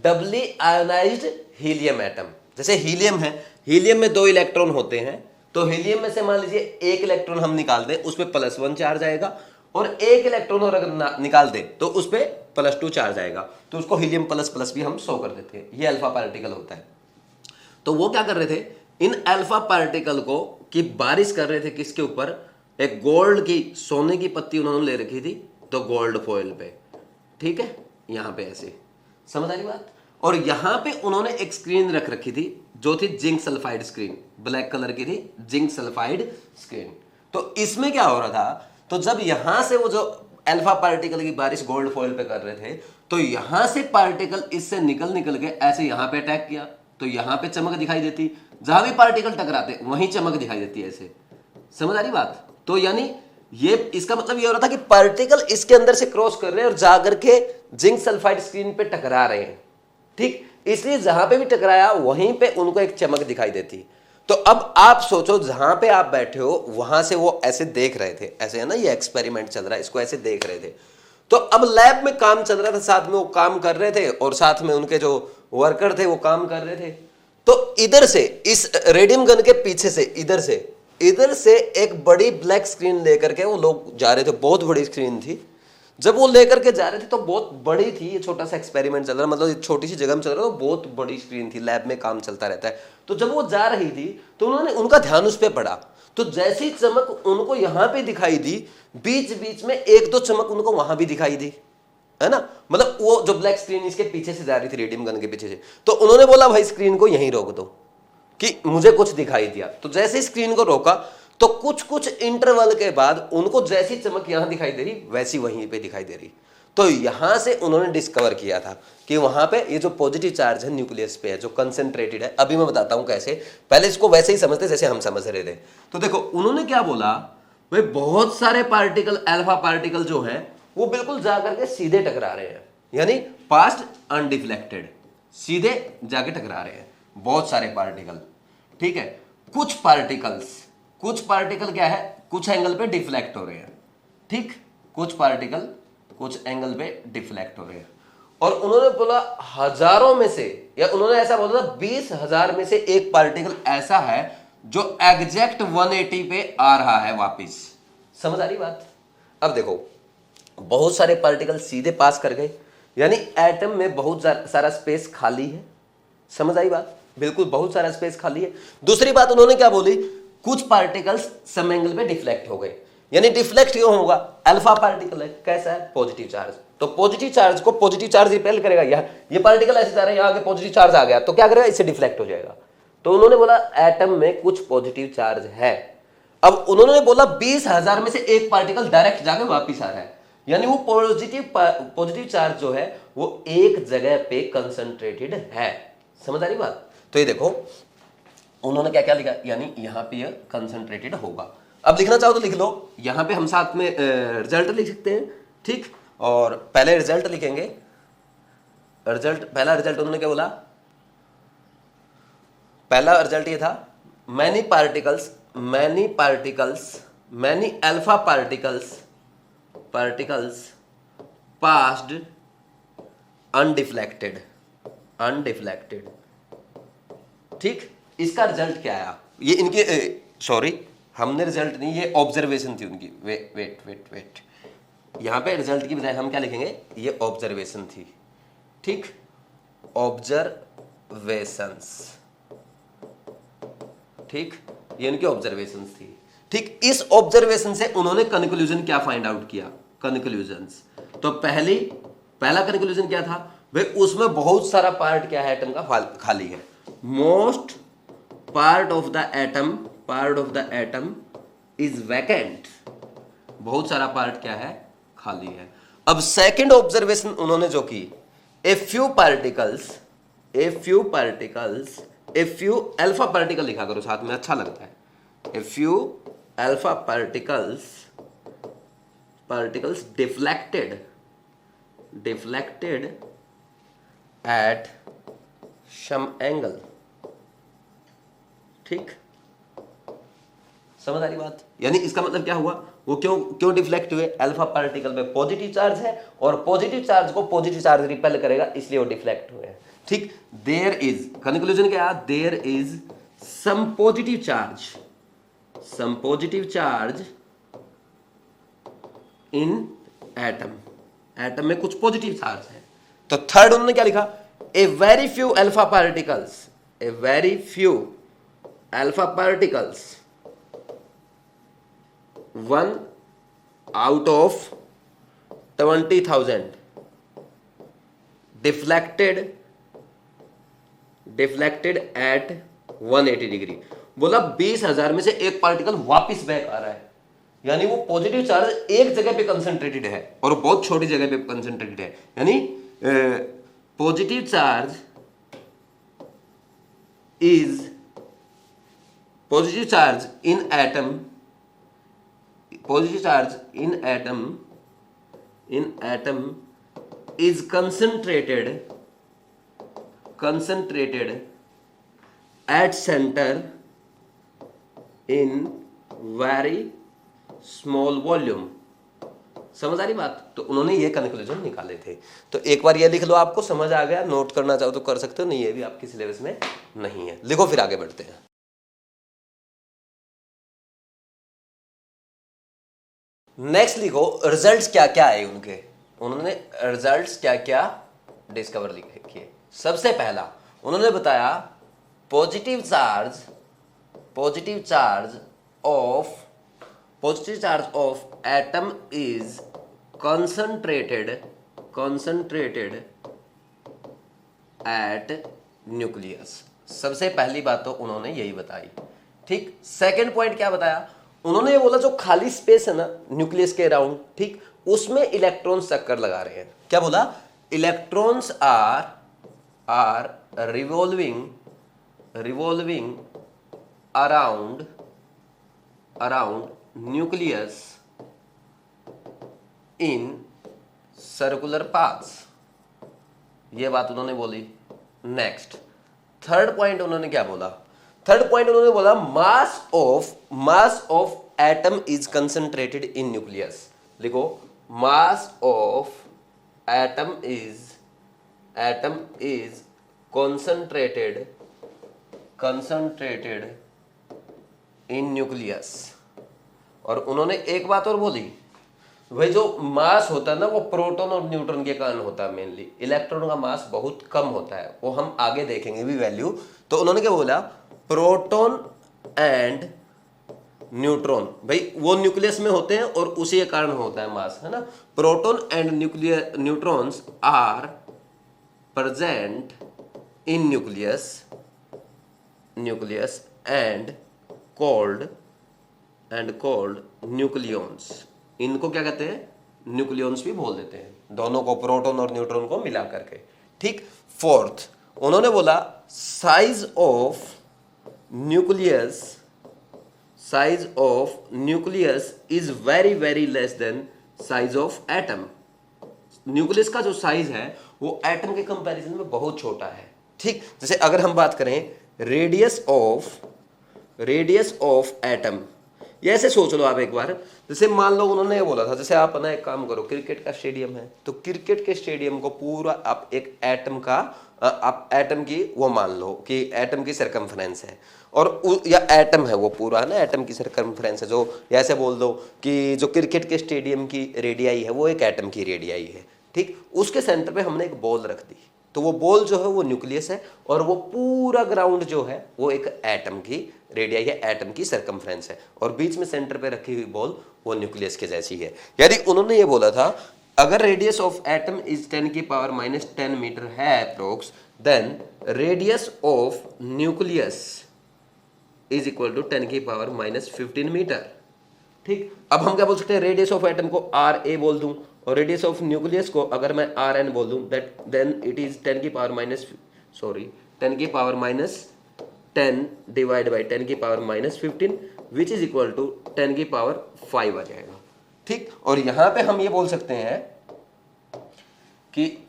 Doubly ionized helium atom. जैसे हीलियम है, हीलियम में 2 इलेक्ट्रॉन होते हैं, तो हीलियम में से मान लीजिए 1 इलेक्ट्रॉन हम निकाल दें, उसमें +1 चार्ज आएगा, और 1 इलेक्ट्रॉन और अगर निकाल दें तो उस पर +2 चार्ज आएगा, तो उसको हीलियम प्लस प्लस भी हम शो कर देते हैं। ये अल्फा पार्टिकल होता है। तो वो क्या कर रहे थे, इन अल्फा पार्टिकल को की बारिश कर रहे थे किसके ऊपर? एक गोल्ड की, सोने की पत्ती उन्होंने ले रखी थी, तो गोल्ड फॉइल पे, ठीक है, यहां पे ऐसे, समझ आ रही बात? और यहां पे उन्होंने एक स्क्रीन रख रखी थी जो थी zinc sulphide screen, black colour की थी, जिंक सल्फाइड स्क्रीन। तो इसमें क्या हो रहा था, तो जब यहां से वो जो अल्फा पार्टिकल की बारिश गोल्ड फॉइल पे कर रहे थे, तो यहां से पार्टिकल इससे निकल के ऐसे यहां पे अटैक किया, तो यहां पे चमक दिखाई देती, जहां भी पार्टिकल टकराते वहीं चमक दिखाई देती है ऐसे। समझ आ रही बात? तो यानी ये, इसका मतलब ये हो रहा था कि पार्टिकल इसके अंदर से क्रॉस कर रहे हैं और जाकर के जिंक सल्फाइड स्क्रीन पे टकरा रहे हैं, ठीक, इसलिए जहां पे भी टकराया वहीं पे उनको एक चमक दिखाई देती। तो अब आप सोचो, जहां पे आप बैठे हो वहां से वो ऐसे देख रहे थे, ऐसे है ना, ये एक्सपेरिमेंट चल रहा है, इसको ऐसे देख रहे थे। तो अब लैब में काम चल रहा था, साथ में वो काम कर रहे थे और साथ में उनके जो वर्कर थे वो काम कर रहे थे। तो इधर से, इस रेडियम गन के पीछे से, इधर से एक बड़ी ब्लैक स्क्रीन लेकर के वो लोग जा रहे थे, बहुत बड़ी स्क्रीन थी। जब वो लेकर के जा रहे थे तो बहुत बड़ी थी, ये छोटा सा एक्सपेरिमेंट चल रहा, मतलब छोटी सी जगह में चल रहा, तो बहुत बड़ी स्क्रीन थी, लैब में काम चलता रहता है। तो जब वो जा रही थी तो उनका ध्यान उस पर पड़ा, तो जैसी चमक उनको यहां पे दिखाई दी, बीच बीच में 1-2 चमक उनको वहां भी दिखाई दी, है ना। मतलब वो जो ब्लैक स्क्रीन इसके पीछे से जा रही थी, रेडियम गन के पीछे से, तो उन्होंने बोला भाई स्क्रीन को यहीं रोक दो कि मुझे कुछ दिखाई दिया। तो जैसे स्क्रीन को रोका तो कुछ इंटरवल के बाद उनको जैसी चमक यहां दिखाई दे रही वैसी वहीं पे दिखाई दे रही। तो यहां से उन्होंने डिस्कवर किया था कि वहां पे ये जो पॉजिटिव चार्ज है न्यूक्लियस पे है, जो कंसेंट्रेटेड है। अभी मैं बताता हूं कैसे, पहले इसको वैसे ही समझते जैसे हम समझ रहे थे। तो देखो उन्होंने क्या बोला भाई, बहुत सारे पार्टिकल, अल्फा पार्टिकल जो है वो बिल्कुल जाकर के सीधे टकरा रहे हैं, यानी पास्ट अनडिफ्लेक्टेड, सीधे जाके टकरा रहे हैं बहुत सारे पार्टिकल, ठीक है। कुछ पार्टिकल क्या है, कुछ एंगल पे डिफ्लेक्ट हो रहे हैं, ठीक, कुछ पार्टिकल कुछ एंगल पे डिफ्लेक्ट हो रहे हैं। और उन्होंने बोला हजारों में से, या उन्होंने ऐसा बोला था 20,000 में से एक पार्टिकल ऐसा है जो एग्जैक्ट 180 पे आ रहा है वापिस। समझ आ रही बात? अब देखो, बहुत सारे पार्टिकल सीधे पास कर गए, यानी एटम में बहुत सारा स्पेस खाली है। समझ आई बात? बिल्कुल बहुत सारा स्पेस खाली है। दूसरी बात उन्होंने क्या बोली, कुछ पार्टिकल्स सम एंगल पे डिफ्लेक्ट हो गए, यानी डिफ्लेक्ट क्यों होगा, अल्फा पार्टिकल है, कैसा है, पॉजिटिव चार्ज, तो पॉजिटिव चार्ज को पॉजिटिव चार्ज रिपेल करेगा। ये पार्टिकल ऐसे जा रहा है, यहां आगे पॉजिटिव चार्ज आ गया तो क्या करेगा, इससे डिफ्लेक्ट हो जाएगा। तो उन्होंने बोला एटम में कुछ पॉजिटिव चार्ज है। अब उन्होंने बोला 20,000 में से एक पार्टिकल डायरेक्ट जाके वापिस आ रहा है, यानी वो पॉजिटिव चार्ज जो है वो एक जगह पे कंसंट्रेटेड है। समझ आ रही बात? तो ये देखो उन्होंने क्या क्या लिखा, यानी यहां पे ये कंसंट्रेटेड होगा। अब लिखना चाहो तो लिख लो, यहां पे हम साथ में रिजल्ट लिख सकते हैं, ठीक। और पहले रिजल्ट लिखेंगे, पहला रिजल्ट उन्होंने क्या बोला, पहला रिजल्ट ये था, many alpha particles passed undeflected, ठीक। इसका रिजल्ट क्या आया, ये इनके सॉरी हमने रिजल्ट नहीं, ये ऑब्जर्वेशन थी उनकी। वेट यहां पे रिजल्ट की बजाय हम क्या लिखेंगे, ये ऑब्जर्वेशन थी, ठीक, ऑब्जर्वेशंस, ठीक, ये इनकी ऑब्जर्वेशंस थी, ठीक। इस ऑब्जर्वेशन से उन्होंने कंक्लूजन क्या फाइंड आउट किया, कंक्लूजन्स। तो पहला कंक्लूजन क्या था भाई, उसमें बहुत सारा पार्ट क्या है एटम का खाली है, most part of the atom is vacant, बहुत सारा पार्ट क्या है, खाली है। अब सेकंड ऑब्जर्वेशन उन्होंने जो की, ए फ्यू अल्फा पार्टिकल लिखा करो साथ में, अच्छा लगता है, a few alpha particles deflected at some angle, ठीक, समझ आ रही बात? यानी इसका मतलब क्या हुआ, वो क्यों डिफ्लेक्ट हुए, अल्फा पार्टिकल में पॉजिटिव चार्ज है और पॉजिटिव चार्ज को पॉजिटिव चार्ज रिपेल करेगा, इसलिए वो डिफ्लेक्ट हुए हैं, ठीक। देयर इज, कंक्लूजन क्या है, there is some positive charge in atom में कुछ पॉजिटिव चार्ज है। तो थर्ड उन्होंने क्या लिखा, a very few alpha particles 1 out of 20,000 deflected at 180 degree. बोला 20,000 में से एक पार्टिकल वापस बैक आ रहा है, यानी वो पॉजिटिव चार्ज एक जगह पे कंसंट्रेटेड है और बहुत छोटी जगह पे कंसंट्रेटेड है, यानी positive charge in atom is concentrated at center in very small volume। समझ आ रही बात? तो उन्होंने ये कंक्लूजन निकाले थे। तो एक बार ये लिख लो, आपको समझ आ गया, नोट करना चाहो तो कर सकते हो, नहीं ये भी आपके सिलेबस में नहीं है, लिखो फिर आगे बढ़ते हैं। नेक्स्ट लिखो, रिजल्ट्स क्या क्या आए उनके, उन्होंने रिजल्ट्स क्या क्या डिस्कवर किए। सबसे पहला उन्होंने बताया positive charge of atom is concentrated at nucleus. सबसे पहली बात तो उन्होंने यही बताई, ठीक। सेकंड पॉइंट क्या बताया उन्होंने, ये बोला जो खाली स्पेस है ना न्यूक्लियस के अराउंड, ठीक, उसमें इलेक्ट्रॉन्स चक्कर लगा रहे हैं। क्या बोला, electrons are revolving around nucleus in circular paths, ये बात उन्होंने बोली। नेक्स्ट थर्ड पॉइंट उन्होंने क्या बोला, mass of atom is concentrated in nucleus. लिखो, mass of atom is concentrated in nucleus. और उन्होंने एक बात और बोली, भाई जो मास होता है ना वो प्रोटॉन और न्यूट्रॉन के कारण होता है मेनली, इलेक्ट्रॉन का मास बहुत कम होता है, वो हम आगे देखेंगे भी वैल्यू। तो उन्होंने क्या बोला, प्रोटॉन एंड न्यूट्रॉन, भाई वो न्यूक्लियस में होते हैं और उसी के कारण होता है मास, है ना। Proton and neutrons are present in nucleus and called nucleons. इनको क्या कहते हैं, न्यूक्लियंस भी बोल देते हैं, दोनों को, प्रोटॉन और न्यूट्रॉन को मिला करके, ठीक। फोर्थ उन्होंने बोला size of nucleus is very less than size of atom. Nucleus का जो साइज है वो एटम के कंपैरिजन में बहुत छोटा है, ठीक। जैसे अगर हम बात करें रेडियस ऑफ एटम, ये ऐसे सोच लो आप एक बार, जैसे मान लो उन्होंने ये बोला था, जैसे आप ना एक काम करो, क्रिकेट का स्टेडियम है, तो क्रिकेट के स्टेडियम को पूरा आप एक एटम का, आप एटम की वो मान लो कि एटम की सरकमफ्रेंस है, और या एटम है वो पूरा, है ना, एटम की सरकमफ्रेंस है, जो ऐसे बोल दो कि जो क्रिकेट के स्टेडियम की रेडियाई है वो एक एटम की रेडियाई है, ठीक। उसके सेंटर पे हमने एक बॉल रख दी, तो वो बॉल जो है वो न्यूक्लियस है, और वो पूरा ग्राउंड जो है वो एक एटम की रेडियाई है, एटम की सरकमफ्रेंस है, और बीच में सेंटर पे रखी हुई बॉल वो न्यूक्लियस के जैसी है। यानी उन्होंने ये बोला था, अगर रेडियस ऑफ एटम इज 10 की पावर -10 मीटर है approx, then radius of nucleus is equal to 10 की पावर माइनस 15 मीटर। ठीक, अब हम क्या बोल सकते हैं, रेडियस ऑफ एटम को आर ए बोल दूं और रेडियस ऑफ न्यूक्लियस को अगर मैं आर एन बोल दूं, दैट देन इट इज 10 की पावर माइनस 10 की पावर माइनस 10 डिवाइड बाई 10 की power minus 15 which is equal to 10 की पावर 5 आ जाएगा। ठीक, और यहां पे हम ये बोल सकते हैं कि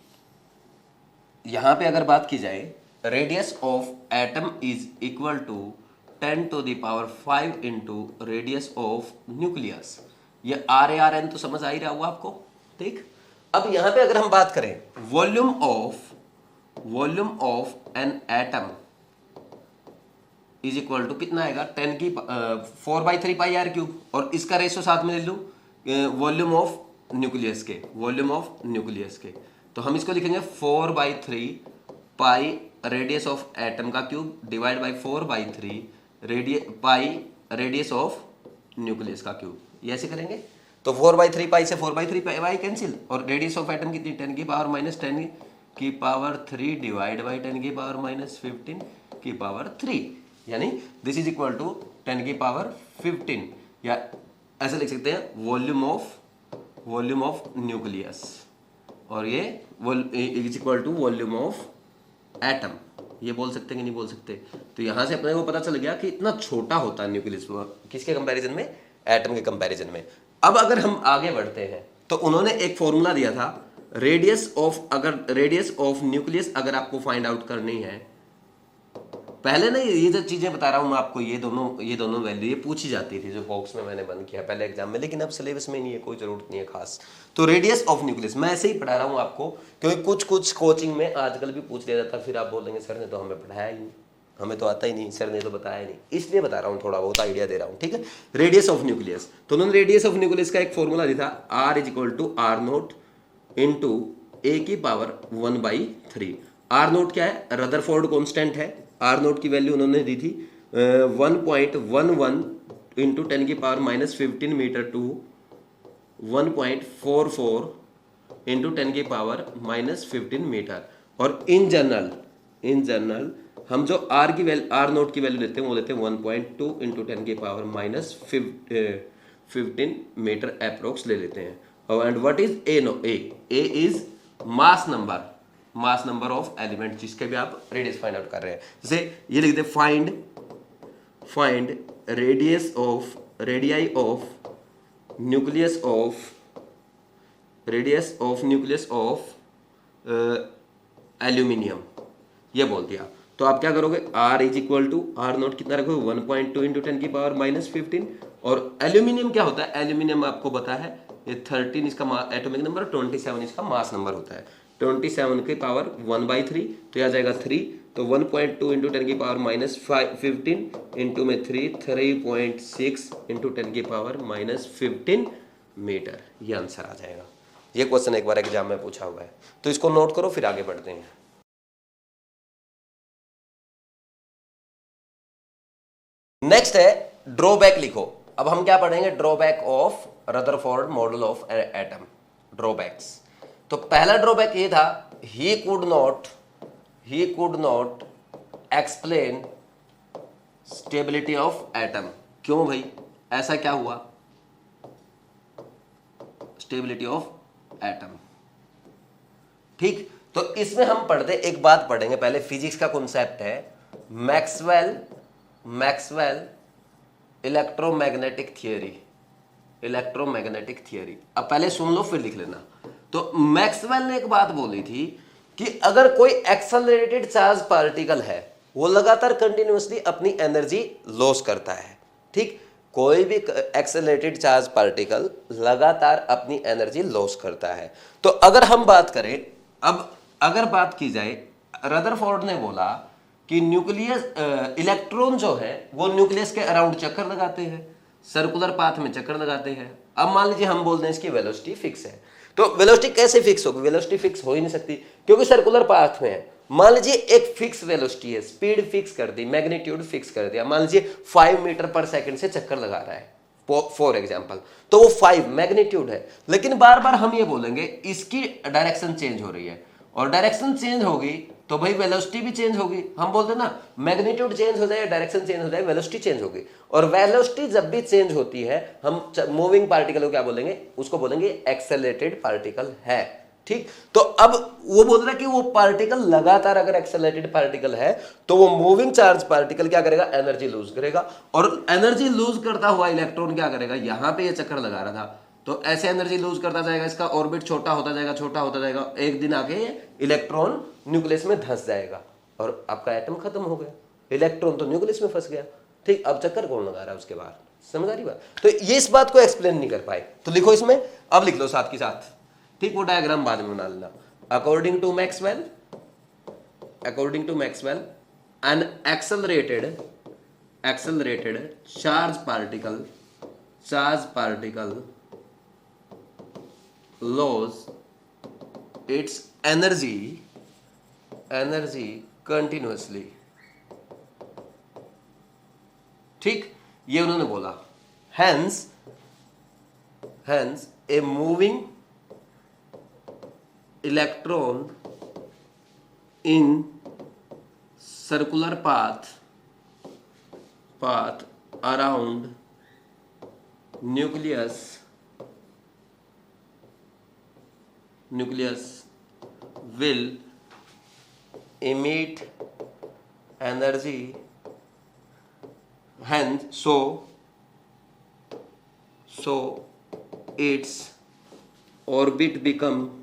यहां पे अगर बात की जाए, radius of atom is equal to 10 to the power 5 into radius of nucleus. ये आर ए आर एन तो समझ आ ही रहा होगा आपको। ठीक, अब यहां पे अगर हम बात करें volume of an atom is equal to कितना आएगा, 10 की 4/3 पाई आर क्यूब, और इसका रेशो साथ में ले लूं वॉल्यूम ऑफ न्यूक्लियस के, तो हम इसको लिखेंगे 4/3 पाई रेडियस ऑफ एटम का cube divide by 4/3 pi radius of nucleus का क्यूब, ये ऐसे करेंगे। तो 4/3 पाई से 4/3 पाई कैंसिल, और रेडियस ऑफ एटम कितनी, 10 की पावर माइनस 10 की पावर 3 डिवाइड बाई 10 की पावर माइनस 15 की पावर 3, यानी दिस इज इक्वल टू 10 की पावर 15, या ऐसे लिख सकते हैं वॉल्यूम ऑफ न्यूक्लियस, और ये is equal to volume of atom, ये बोल सकते हैं कि नहीं बोल सकते। तो यहां से अपने को पता चल गया कि इतना छोटा होता है न्यूक्लियस, किसके कंपैरिजन में, एटम के कंपैरिजन में। अब अगर हम आगे बढ़ते हैं तो उन्होंने एक फॉर्मूला दिया था, रेडियस ऑफ न्यूक्लियस अगर आपको फाइंड आउट करनी है, पहले ना ये जो चीजें बता रहा हूं मैं आपको, ये दोनों वैल्यू ये पूछी जाती थी जो बॉक्स में मैंने बंद किया पहले एग्जाम में, लेकिन अब सिलेबस में नहीं है, कोई जरूरत नहीं है खास। तो रेडियस ऑफ न्यूक्लियस मैं ऐसे ही पढ़ा रहा हूं आपको, क्योंकि कुछ कोचिंग में आजकल भी पूछ लिया जाता, फिर आप बोलेंगे सर ने तो हमें पढ़ाया ही नहीं, हमें तो आता ही नहीं, सर ने तो बताया ही नहीं, इसलिए बता रहा हूँ, थोड़ा बहुत आइडिया दे रहा हूँ। ठीक है, रेडियस ऑफ न्यूक्लियस, तो उन्होंने रेडियस ऑफ न्यूक्लियस का एक फॉर्मूला दिया था, R is equal to R naught into A की पावर 1/3। आर नोट क्या है, रदरफोर्ड कॉन्स्टेंट है, आर नोट की वैल्यू उन्होंने दी थी 1.11 इंटू 10 की power minus 15 meter to 1.44 into 10 की पावर माइनस 15 मीटर। और इन जनरल हम जो आर नोट की वैल्यू लेते हैं वो लेते हैं 1.2 इंटू 10 की पावर माइनस 15 मीटर अप्रोक्स ले लेते हैं। And what is a is mass number of element, जिसके भी आप रेडियस फाइंड आउट कर रहे हैं। जैसे ये लिख दे, find radius of nucleus of aluminium, ये बोल दिया। तो आप क्या करोगे, R is equal to R naught कितना रखोगे 1.2 इंटू 10 की पावर माइनस 15, और एल्यूमिनियम क्या होता है, एल्यूमिनियम आपको पता है ये 13 इसका एटॉमिक नंबर, 27 इसका मास नंबर होता है, 27 की पावर 1/3, तो यह आ जाएगा 3, तो 1.2 इंटू 10 की पावर माइनस 15 इंटू में 3.6 इंटू 10 की पावर माइनस 15 मीटर, ये आंसर आ जाएगा। ये क्वेश्चन एक बार एग्जाम में पूछा हुआ है, तो इसको नोट करो, फिर आगे बढ़ते हैं। नेक्स्ट है ड्रॉबैक लिखो। अब हम क्या पढ़ेंगे, drawback of Rutherford model of atom, drawbacks. तो पहला ड्रॉबैक ये था, he could not explain stability of atom. क्यों भाई, ऐसा क्या हुआ, स्टेबिलिटी ऑफ एटम। ठीक, तो इसमें हम पढ़ते एक बात पढ़ेंगे पहले, फिजिक्स का कॉन्सेप्ट है मैक्सवेल इलेक्ट्रोमैग्नेटिक थियरी। अब पहले सुन लो फिर लिख लेना। तो मैक्सवेल ने एक बात बोली थी कि अगर कोई एक्सेलरेटेड चार्ज पार्टिकल है, वो लगातार कंटिन्यूअसली अपनी एनर्जी लॉस करता है। ठीक, कोई भी एक्सेलरेटेड चार्ज पार्टिकल लगातार अपनी एनर्जी लॉस करता है। तो अगर हम बात करें, अब अगर बात की जाए, रदरफोर्ड ने बोला कि इलेक्ट्रॉन जो है वो न्यूक्लियस के अराउंड चक्कर लगाते हैं, सर्कुलर पाथ में चक्कर लगाते हैं। अब मान लीजिए हम बोल दें इसकी वेलोसिटी फिक्स है, तो वेलोसिटी कैसे फिक्स होगी, वेलोसिटी फिक्स हो ही नहीं सकती क्योंकि सर्कुलर पाथ में है। मान लीजिए एक फिक्स वेलोसिटी है, स्पीड फिक्स कर दी, मैग्नीट्यूड फिक्स कर दिया, मान लीजिए 5 मीटर पर सेकंड से चक्कर लगा रहा है फॉर एग्जांपल, तो वो 5 मैग्नीट्यूड है। लेकिन बार बार हम ये बोलेंगे इसकी डायरेक्शन चेंज हो रही है, और डायरेक्शन चेंज होगी तो भाई वेलोसिटी भी चेंज होगी। हम बोलते हैं ना मैग्नीट्यूड चेंज हो जाए, डायरेक्शन चेंज हो जाए, वेलोसिटी चेंज होगी। और वेलोसिटी जब भी चेंज होती है हम मूविंग पार्टिकल को क्या बोलेंगे, उसको बोलेंगे एक्सेलरेटेड पार्टिकल है। ठीक, तो अब वो बोल रहा है कि वो पार्टिकल लगातार अगर एक्सेलरेटेड पार्टिकल है तो वो मूविंग चार्ज पार्टिकल क्या करेगा, एनर्जी लूज करेगा। और एनर्जी लूज करता हुआ इलेक्ट्रॉन क्या करेगा, यहां पे ये चक्कर लगा रहा था तो ऐसे एनर्जी लूज करता जाएगा, इसका ऑर्बिट छोटा होता जाएगा, छोटा होता जाएगा, एक दिन आके इलेक्ट्रॉन न्यूक्लियस में धंस जाएगा और आपका एटम खत्म हो गया, इलेक्ट्रॉन तो न्यूक्लियस में फंस गया। ठीक, अब चक्कर कौन लगा रहा है उसके बाद, समझ आ रही बात। तो ये इस बात को एक्सप्लेन नहीं कर पाए तो लिखो इसमें, अब लिख लो साथ के साथ। ठीक, वो डायग्राम बाद में बना लेना। According to Maxwell an accelerated charge particle lose its energy continuously। ठीक, ये उन्होंने बोला। hence a moving electron in circular path around nucleus will emit energy, hence so its orbit become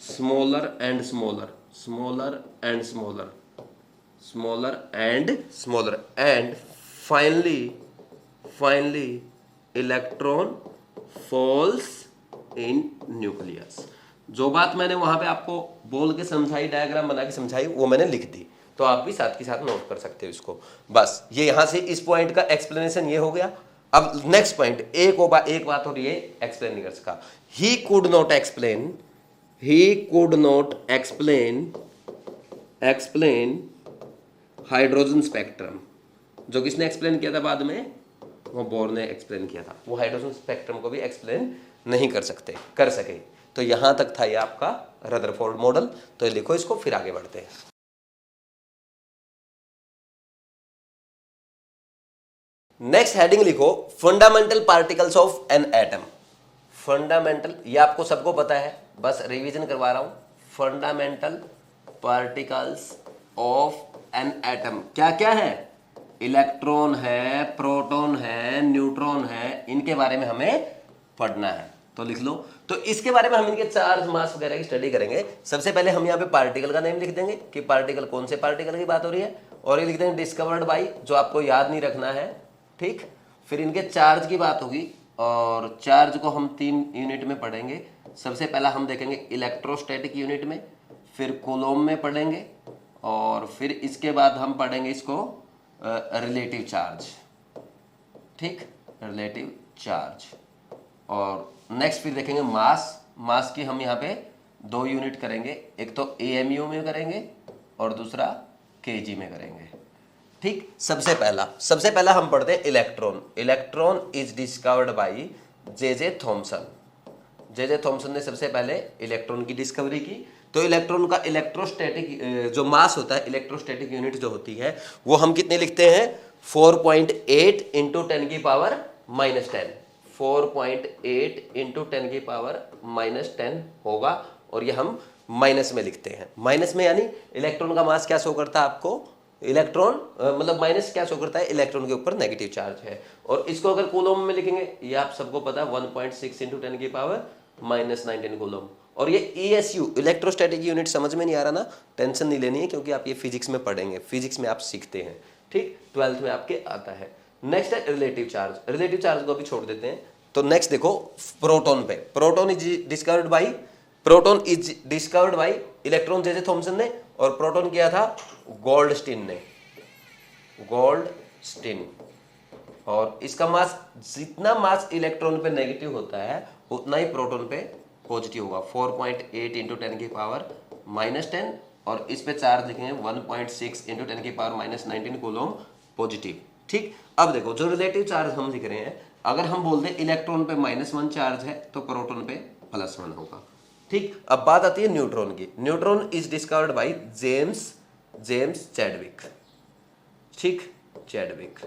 smaller and smaller and finally electron falls in nucleus. जो बात मैंने वहां पे आपको बोल के समझाई, डायग्राम बना के समझाई, वो मैंने लिख दी, तो आप भी साथ के साथ नोट कर सकते हो इसको। बस ये यहां से इस पॉइंट का एक्सप्लेनेशन ये हो गया। अब नेक्स्ट पॉइंट, एक बात और ये एक्सप्लेन नहीं कर सका, he could not explain hydrogen spectrum. जो किसने एक्सप्लेन किया था बाद में, वो बोर ने एक्सप्लेन किया था। वो हाइड्रोजन स्पेक्ट्रम को भी एक्सप्लेन नहीं कर सके। तो यहां तक था ये आपका रदरफोर्ड मॉडल। तो लिखो इसको, फिर आगे बढ़ते हैं। नेक्स्ट हेडिंग लिखो, fundamental particles of an atom. Fundamental, ये आपको सबको पता है, बस रिवीजन करवा रहा हूं। Fundamental particles of an atom क्या क्या है, इलेक्ट्रॉन है, प्रोटॉन है, न्यूट्रॉन है, इनके बारे में हमें पढ़ना है। तो लिख लो। तो इसके बारे में हम इनके चार्ज, मास वगैरह की स्टडी करेंगे। सबसे पहले हम यहाँ पे पार्टिकल का नेम लिख देंगे कि पार्टिकल, कौन से पार्टिकल की बात हो रही है, और ये लिख देंगे डिस्कवर्ड बाई, जो आपको याद नहीं रखना है। ठीक, फिर इनके चार्ज की बात होगी, और चार्ज को हम 3 यूनिट में पढ़ेंगे। सबसे पहला हम देखेंगे इलेक्ट्रोस्टैटिक यूनिट में, फिर कूलोम में पढ़ेंगे, और फिर इसके बाद हम पढ़ेंगे इसको रिलेटिव चार्ज। ठीक, रिलेटिव चार्ज। और नेक्स्ट फिर देखेंगे मास की हम यहाँ पे 2 यूनिट करेंगे, एक तो AMU में करेंगे और दूसरा kg में करेंगे। ठीक, सबसे पहला हम पढ़ते हैं electron is discovered by J.J. Thomson ने सबसे पहले इलेक्ट्रॉन की डिस्कवरी की। तो इलेक्ट्रॉन का इलेक्ट्रोस्टैटिक जो मास होता है, इलेक्ट्रोस्टैटिक यूनिट जो होती है, वो हम कितने लिखते हैं, 4.8 × 10⁻⁻10। 4.8 × 10⁻⁻10 होगा, और ये हम माइनस में लिखते हैं। माइनस में यानी इलेक्ट्रॉन का मास क्या शो करता है आपको, इलेक्ट्रॉन मतलब माइनस क्या शो करता है, इलेक्ट्रॉन के ऊपर नेगेटिव चार्ज है। और इसको अगर कूलोम में लिखेंगे, ये आप सबको पता है 1.6 × 10⁻⁻19 कूलोम। और ये ESU इलेक्ट्रोस्टैटिक यूनिट समझ में नहीं आ रहा ना, टेंशन नहीं लेनी है, क्योंकि आप ये फिजिक्स में पढ़ेंगे, फिजिक्स में आप सीखते हैं। ठीक, 12th में आपके आता है। नेक्स्ट है रिलेटिव चार्ज को भी छोड़ देते हैं। तो नेक्स्ट देखो प्रोटॉन पे, proton is discovered by electron J.J. Thomson ने, और प्रोटॉन किया था गोल्डस्टीन ने, और इसका मास, जितना मास इलेक्ट्रॉन पे नेगेटिव होता है उतना ही प्रोटॉन पे पॉजिटिव होगा, 4.8 × 10⁻⁻10, और इस पे चार्ज लिखेंगे 1.6 × 10⁻⁻19 कूलोम पॉजिटिव। ठीक, अब देखो जो रिलेटिव चार्ज हम लिख रहे हैं, अगर हम बोल दें इलेक्ट्रॉन पे -1 चार्ज है तो प्रोटॉन पे +1 होगा। ठीक, अब बात आती है न्यूट्रॉन की। Neutron is discovered by James Chadwick. ठीक, चैडविक।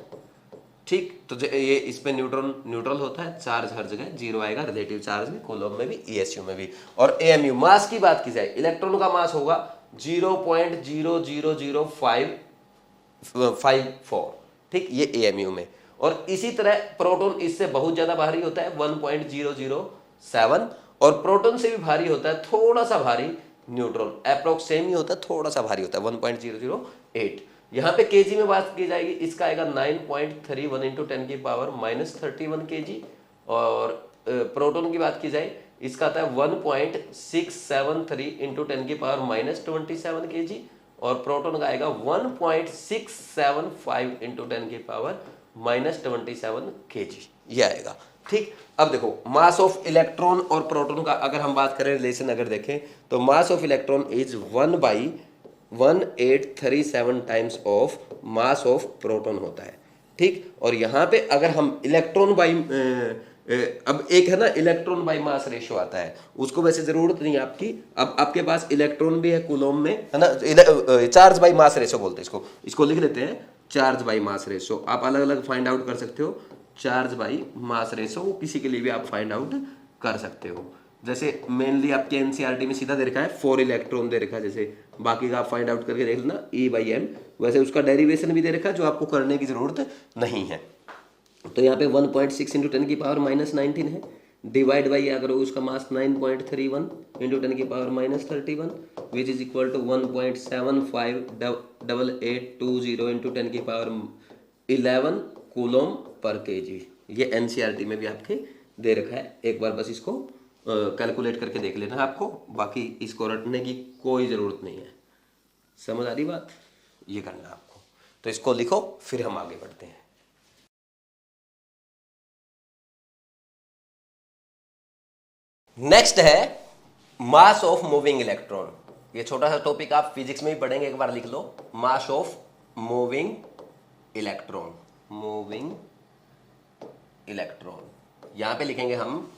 ठीक, तो ये इसमें न्यूट्रल होता है, चार्ज हर जगह जीरो आएगा, रिलेटिव चार्ज भी, कूलम में भी, ईएसयू में भी। और एएमयू मास की बात की जाए, इलेक्ट्रॉन का मास होगा 0.00054। ठीक, ये एएमयू में। और इसी तरह प्रोटॉन इससे बहुत ज्यादा भारी होता है 1.007, और प्रोटॉन से भी भारी होता है, थोड़ा सा भारी, न्यूट्रॉन। अप्रोक्स सेम ही होता है, थोड़ा सा भारी होता है 1.008। यहाँ पे केजी में बात की जाएगी, इसका आएगा 9.31 इंटू 10 की पावर -31 केजी। और प्रोटॉन की बात की जाए, इसका आता है 1.673 इंटू 10 की पावर -27 केजी। और प्रोटॉन का आएगा 1.675 इंटू 10 की पावर -27 केजी, ये आएगा। ठीक, अब देखो मास ऑफ इलेक्ट्रॉन और प्रोटॉन का अगर हम बात करें, रिलेशन अगर देखें, तो मास of electron is 1/1837 times of mass of proton होता है। ठीक, और यहाँ पे अगर हम इलेक्ट्रॉन बाई अब एक है ना इलेक्ट्रॉन बाई मास रेशियो आता है, उसको वैसे जरूरत नहीं आपकी। अब आपके पास इलेक्ट्रॉन भी है कूलम में, है ना, चार्ज बाई मास रेशियो बोलते हैं इसको लिख लेते हैं चार्ज बाई मास रेशियो। आप अलग अलग फाइंड आउट कर सकते हो, चार्ज बाई मास रेशियो, वो किसी के लिए भी आप फाइंड आउट कर सकते हो। जैसे मेनली आपके एनसीईआरटी में सीधा दे रखा है 4 इलेक्ट्रॉन दे रखा है, जैसे बाकी का आप फाइंड आउट करके देख लेना E/m, वैसे उसका डेरिवेशन भी दे रखा है जो आपको करने की जरूरत नहीं है। तो यहाँ पे 1.6 इंटू 10 की पावर -19 है, डिवाइड बाई अगर उसका मास 9.31 इंटू 10 की power -31, which is equal to 1.758820 into 10 की पावर 11 कूलम पर केजी। ये एनसीईआरटी में भी आपके दे रखा है, एक बार बस इसको कैलकुलेट करके देख लेना है आपको, बाकी इसको रटने की कोई ज़रूरत नहीं है। समझ आ रही बात? ये करना आपको, तो इसको लिखो, फिर हम आगे बढ़ते हैं। नेक्स्ट है मास ऑफ मूविंग इलेक्ट्रॉन। ये छोटा सा टॉपिक आप फिजिक्स में भी पढ़ेंगे, एक बार लिख लो, mass of moving electron. Moving electron यहां पे लिखेंगे हम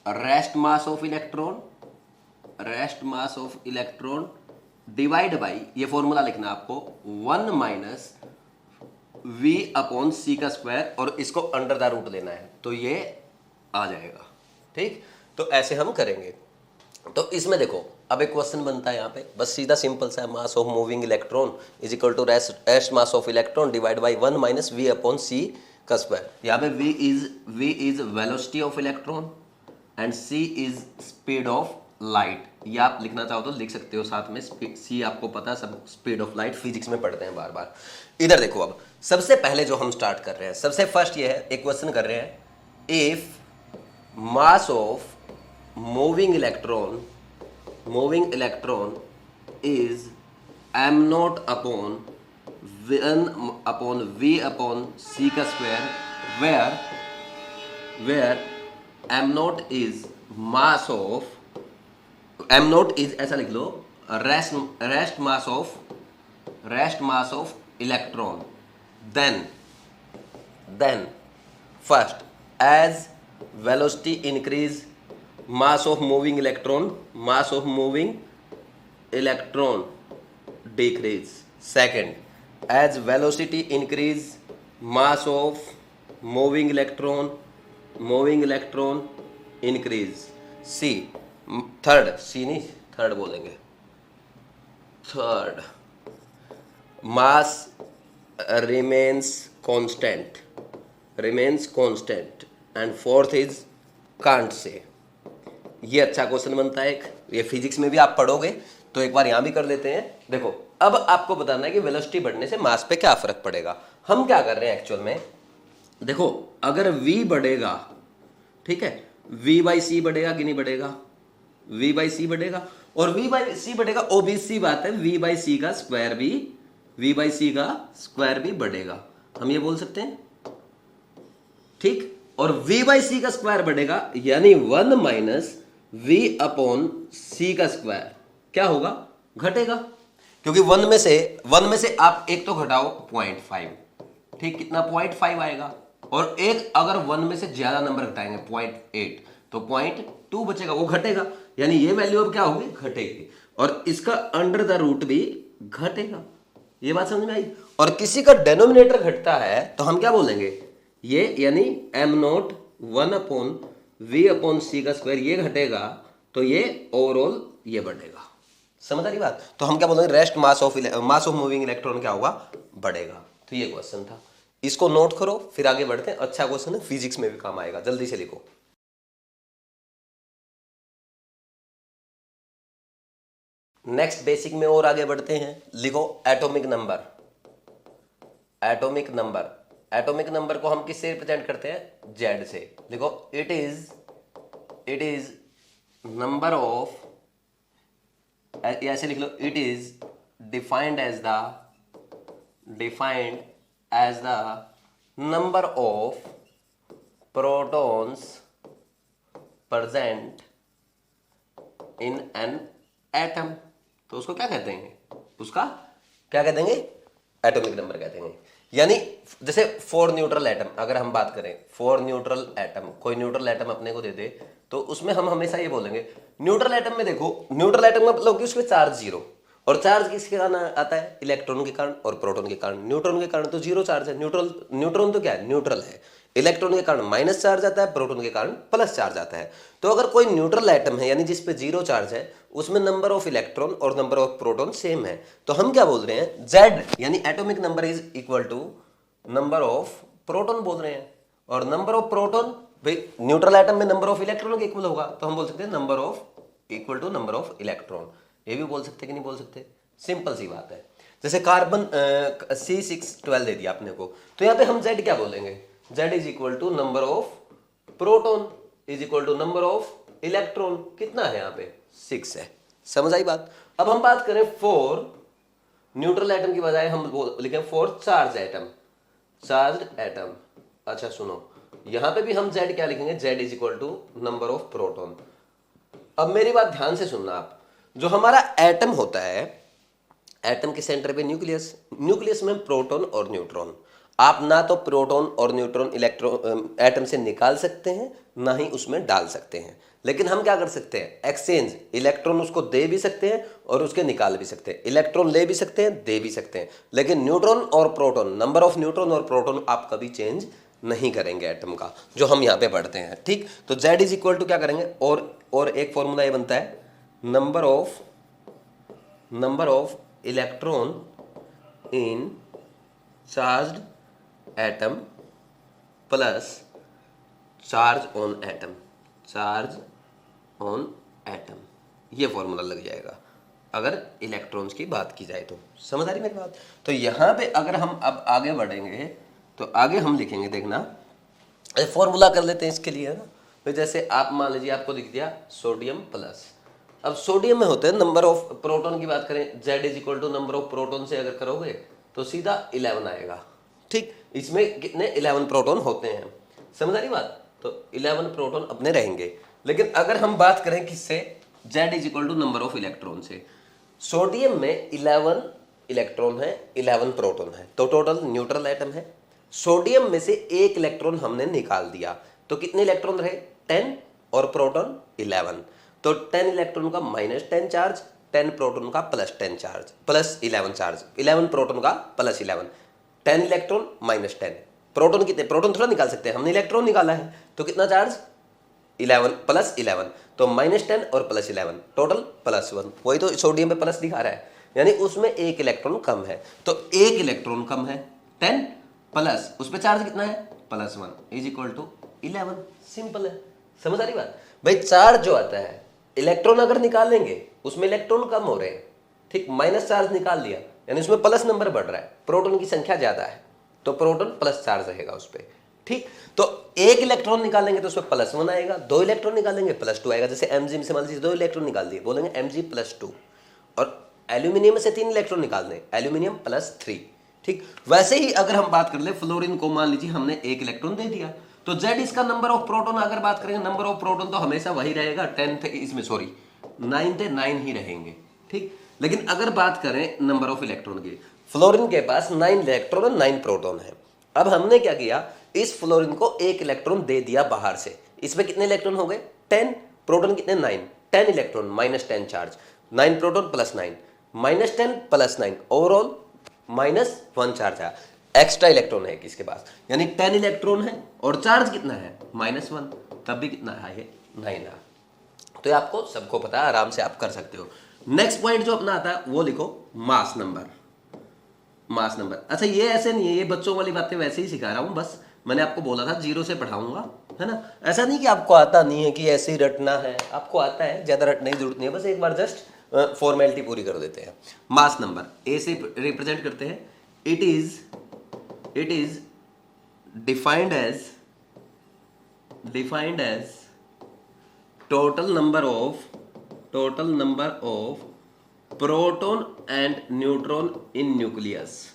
rest mass of electron, rest mass of electron divide by, ये फॉर्मूला लिखना आपको, 1 - v/c का स्क्वायर, और इसको अंडर द रूट लेना है, तो ये आ जाएगा। ठीक, तो ऐसे हम करेंगे। तो इसमें देखो अब एक क्वेश्चन बनता है यहाँ पे, बस सीधा सिंपल सा, mass of moving electron is equal to rest mass of electron divide by 1 - v/c का स्क्वायर। यहाँ पे v is velocity of electron and c is speed of light. ये आप लिखना चाहो तो लिख सकते हो साथ में, c आपको पता, सब स्पीड ऑफ लाइट फिजिक्स में पढ़ते हैं बार बार। इधर देखो, अब सबसे पहले जो हम स्टार्ट कर रहे हैं, सबसे फर्स्ट ये है, एक क्वेश्चन कर रहे हैं, if mass of moving electron is m0 upon 1/v/c का square, where m0 is mass of, m0 is ऐसा लिख लो, rest mass of electron, then first as velocity increase, mass of moving electron decrease. Second, as velocity increase, mass of moving electron increase. Third बोलेंगे, third mass remains constant, and fourth is can't say. ये अच्छा क्वेश्चन बनता है एक, ये फिजिक्स में भी आप पढ़ोगे, तो एक बार यहां भी कर लेते हैं। देखो अब आपको बताना है कि वेलोसिटी बढ़ने से मास पे क्या फर्क पड़ेगा। हम क्या कर रहे हैं एक्चुअल में, देखो अगर v बढ़ेगा, ठीक है, v/c बढ़ेगा कि नहीं बढ़ेगा, v/c बढ़ेगा, और v/c बढ़ेगा, ऑब्वियस सी बात है, v/c का स्क्वायर भी बढ़ेगा, हम ये बोल सकते हैं। ठीक, और v/c का स्क्वायर बढ़ेगा, यानी 1 - v/c का स्क्वायर क्या होगा, घटेगा, क्योंकि 1 में से आप एक तो घटाओ 0.5, ठीक, कितना 0.5 आएगा, और एक अगर 1 में से ज्यादा नंबर घटाएंगे 0.8, तो 0.2 बचेगा, वो घटेगा, यानी ये वैल्यू अब क्या होगी, घटेगी, और इसका अंडर द रूट भी घटेगा। ये बात समझ में आई। और किसी का डेनोमिनेटर घटता है तो हम क्या बोलेंगे, ये यानी m0 1/v/c का स्क्वायर ये घटेगा, तो ये ओवरऑल ये बढ़ेगा। समझ आ रही बात। तो हम क्या बोलेंगे, rest mass of moving electron क्या होगा, बढ़ेगा। तो ये क्वेश्चन था, इसको नोट करो, फिर आगे बढ़ते हैं। अच्छा क्वेश्चन है, फिजिक्स में भी काम आएगा, जल्दी से लिखो। नेक्स्ट बेसिक में और आगे बढ़ते हैं, लिखो atomic number. Atomic number, atomic number को हम किससे रिप्रेजेंट करते हैं, जेड से। लिखो इट इज नंबर ऑफ, ऐसे लिख लो, it is defined as the number of protons present in an atom. तो उसको क्या कहते हैं, उसका क्या कहते हैं, एटॉमिक नंबर कहते हैं। यानी जैसे 4 न्यूट्रल एटम, अगर हम बात करें 4 न्यूट्रल एटम, कोई न्यूट्रल एटम अपने को दे दे, तो उसमें हम हमेशा ये बोलेंगे, न्यूट्रल एटम में देखो, न्यूट्रल एटम में मतलब कि उसमें चार्ज जीरो, और चार्ज किसके कारण आता है, इलेक्ट्रॉन के कारण और प्रोटॉन के कारण। न्यूट्रॉन के कारण तो जीरो चार्ज है, न्यूट्रॉन तो क्या है, न्यूट्रल है। इलेक्ट्रॉन के कारण माइनस चार्ज आता है, प्रोटॉन के कारण प्लस चार्ज आता है। तो अगर कोई न्यूट्रल एटम है, यानी जिसपे जीरो चार्ज है, उसमें नंबर ऑफ इलेक्ट्रॉन और नंबर ऑफ प्रोटॉन सेम है, तो हम क्या बोल रहे हैं, जेड यानी atomic number is equal to number of proton बोल रहे हैं। और नंबर ऑफ प्रोटॉन, भाई न्यूट्रल एटम में नंबर ऑफ इलेक्ट्रॉन के इक्वल होगा, तो हम बोल सकते हैं number of equal to number of electron. ये भी बोल सकते कि नहीं बोल सकते, सिंपल सी बात है। जैसे कार्बन C612 दे दिया आपने को, तो यहाँ पे हम Z क्या बोलेंगे, Z is equal to number of proton is equal to number of electron. कितना है यहाँ पे, 6 है। समझ आई बात। अब हम बात करें 4 न्यूट्रल एटम की बजाय हम लिखें 4 चार्ज एटम। अच्छा सुनो, यहां पे भी हम Z क्या लिखेंगे, Z is equal to number of proton. अब मेरी बात ध्यान से सुनना आप, जो हमारा एटम होता है, एटम के सेंटर पे न्यूक्लियस में प्रोटॉन और न्यूट्रॉन। आप ना तो प्रोटॉन और न्यूट्रॉन इलेक्ट्रॉन एटम से निकाल सकते हैं, ना ही उसमें डाल सकते हैं। लेकिन हम क्या कर सकते हैं, एक्सचेंज, इलेक्ट्रॉन उसको दे भी सकते हैं और उसके निकाल भी सकते हैं। इलेक्ट्रॉन ले भी सकते हैं, दे भी सकते हैं। लेकिन न्यूट्रॉन और प्रोटॉन, नंबर ऑफ न्यूट्रॉन और प्रोटॉन आप कभी चेंज नहीं करेंगे एटम का, जो हम यहाँ पे पढ़ते हैं। ठीक, तो Z इज इक्वल टू क्या करेंगे, और एक फॉर्मूला ये बनता है, number of electron in charged atom plus charge on atom. ये फॉर्मूला लग जाएगा अगर इलेक्ट्रॉन्स की बात की जाए तो। समझ आ रही मेरी बात। तो यहाँ पे अगर हम अब आगे बढ़ेंगे तो आगे हम लिखेंगे, देखना फॉर्मूला कर लेते हैं इसके लिए, है ना। तो जैसे आप मान लीजिए आपको लिख दिया सोडियम प्लस। अब सोडियम में होते हैं नंबर ऑफ प्रोटॉन की बात करें, Z is equal to number of proton से अगर करोगे तो सीधा 11 आएगा। ठीक, इसमें कितने 11 प्रोटॉन होते हैं। समझ आ रही बात। तो 11 प्रोटॉन अपने रहेंगे। लेकिन अगर हम बात करें किससे, Z is equal to number of electron से, सोडियम में 11 इलेक्ट्रॉन है, 11 प्रोटॉन है, तो टोटल न्यूट्रल एटम है। सोडियम में से एक इलेक्ट्रॉन हमने निकाल दिया, तो कितने इलेक्ट्रॉन रहे, 10 और प्रोटॉन 11। तो 10 इलेक्ट्रॉन का -10 चार्ज, 10 प्रोटॉन का +10 चार्ज, +11 चार्ज, 11 प्रोटॉन का +11, 10 इलेक्ट्रॉन -10 प्रोटॉन। कितने प्रोटॉन थोड़ा निकाल सकते हैं, हमने इलेक्ट्रॉन निकाला है, तो कितना चार्ज 11 +11, तो -10 और +11 टोटल +1। वही तो सोडियम पे प्लस दिखा रहा है, यानी उसमें एक इलेक्ट्रॉन कम है। तो एक इलेक्ट्रॉन कम है, 10 प्लस उस पर चार्ज कितना है, +1 इज इक्वल टू 11। सिंपल है। समझ आ रही बात भाई। चार्ज जो आता है, इलेक्ट्रॉन अगर निकालेंगे उसमें इलेक्ट्रॉन कम हो रहे हैं, ठीक, माइनस चार्ज निकाल दिया यानी उसमें प्लस नंबर बढ़ रहा है, प्रोटॉन की संख्या ज्यादा है तो प्रोटॉन प्लस चार्ज रहेगा उस पर। ठीक, तो एक इलेक्ट्रॉन निकालेंगे तो उसमें +1 आएगा, 2 इलेक्ट्रॉन निकालेंगे +2 आएगा। जैसे Mg से मान लीजिए 2 इलेक्ट्रॉन निकाल दिए, बोलेंगे Mg +2। और एल्यूमिनियम से 3 इलेक्ट्रॉन निकाल दें, एल्यूमिनियम +3। ठीक, वैसे ही अगर हम बात कर ले फ्लोरीन को, मान लीजिए हमने 1 इलेक्ट्रॉन दे दिया, तो Z इसका नंबर ऑफ प्रोटॉन अगर बात करेंगे, नंबर ऑफ प्रोटॉन तो हमेशा वही रहेगा, 10 थे इसमें, सॉरी 9 थे, 9 ही रहेंगे। ठीक, लेकिन अगर बात करें नंबर ऑफ इलेक्ट्रॉन की, फ्लोरीन के पास 9 इलेक्ट्रॉन और 9 प्रोटॉन है। अब हमने क्या किया, इस फ्लोरीन को 1 इलेक्ट्रॉन दे दिया बाहर से, इसमें कितने इलेक्ट्रॉन हो गए, 10 प्रोटॉन कितने 9, 10 electron minus 10 charge, 9 proton plus 9 minus 10 plus 9 overall minus 1 charge है, एक्स्ट्रा इलेक्ट्रॉन है किसके पास, यानी 10 इलेक्ट्रॉन है और चार्ज कितना है -1, तब भी कितना है 9 है। तो ये आपको सबको पता है, आराम से आप कर सकते हो। नेक्स्ट पॉइंट जो अपना आता है वो लिखो मास नंबर। मास नंबर, अच्छा ये ऐसे नहीं है, ये बच्चों वाली बातें वैसे ही सिखा रहा हूं, बस मैंने आपको बोला था 0 से पढ़ाऊंगा, है ना। ऐसा नहीं कि आपको आता नहीं है कि ऐसे ही रटना है, आपको आता है, ज्यादा रटने की जरूरत नहीं है, बस एक बार जस्ट फॉर्मेलिटी पूरी कर देते हैं। मास नंबर ए से रिप्रेजेंट करते हैं, it is defined as total number of proton and neutron in nucleus.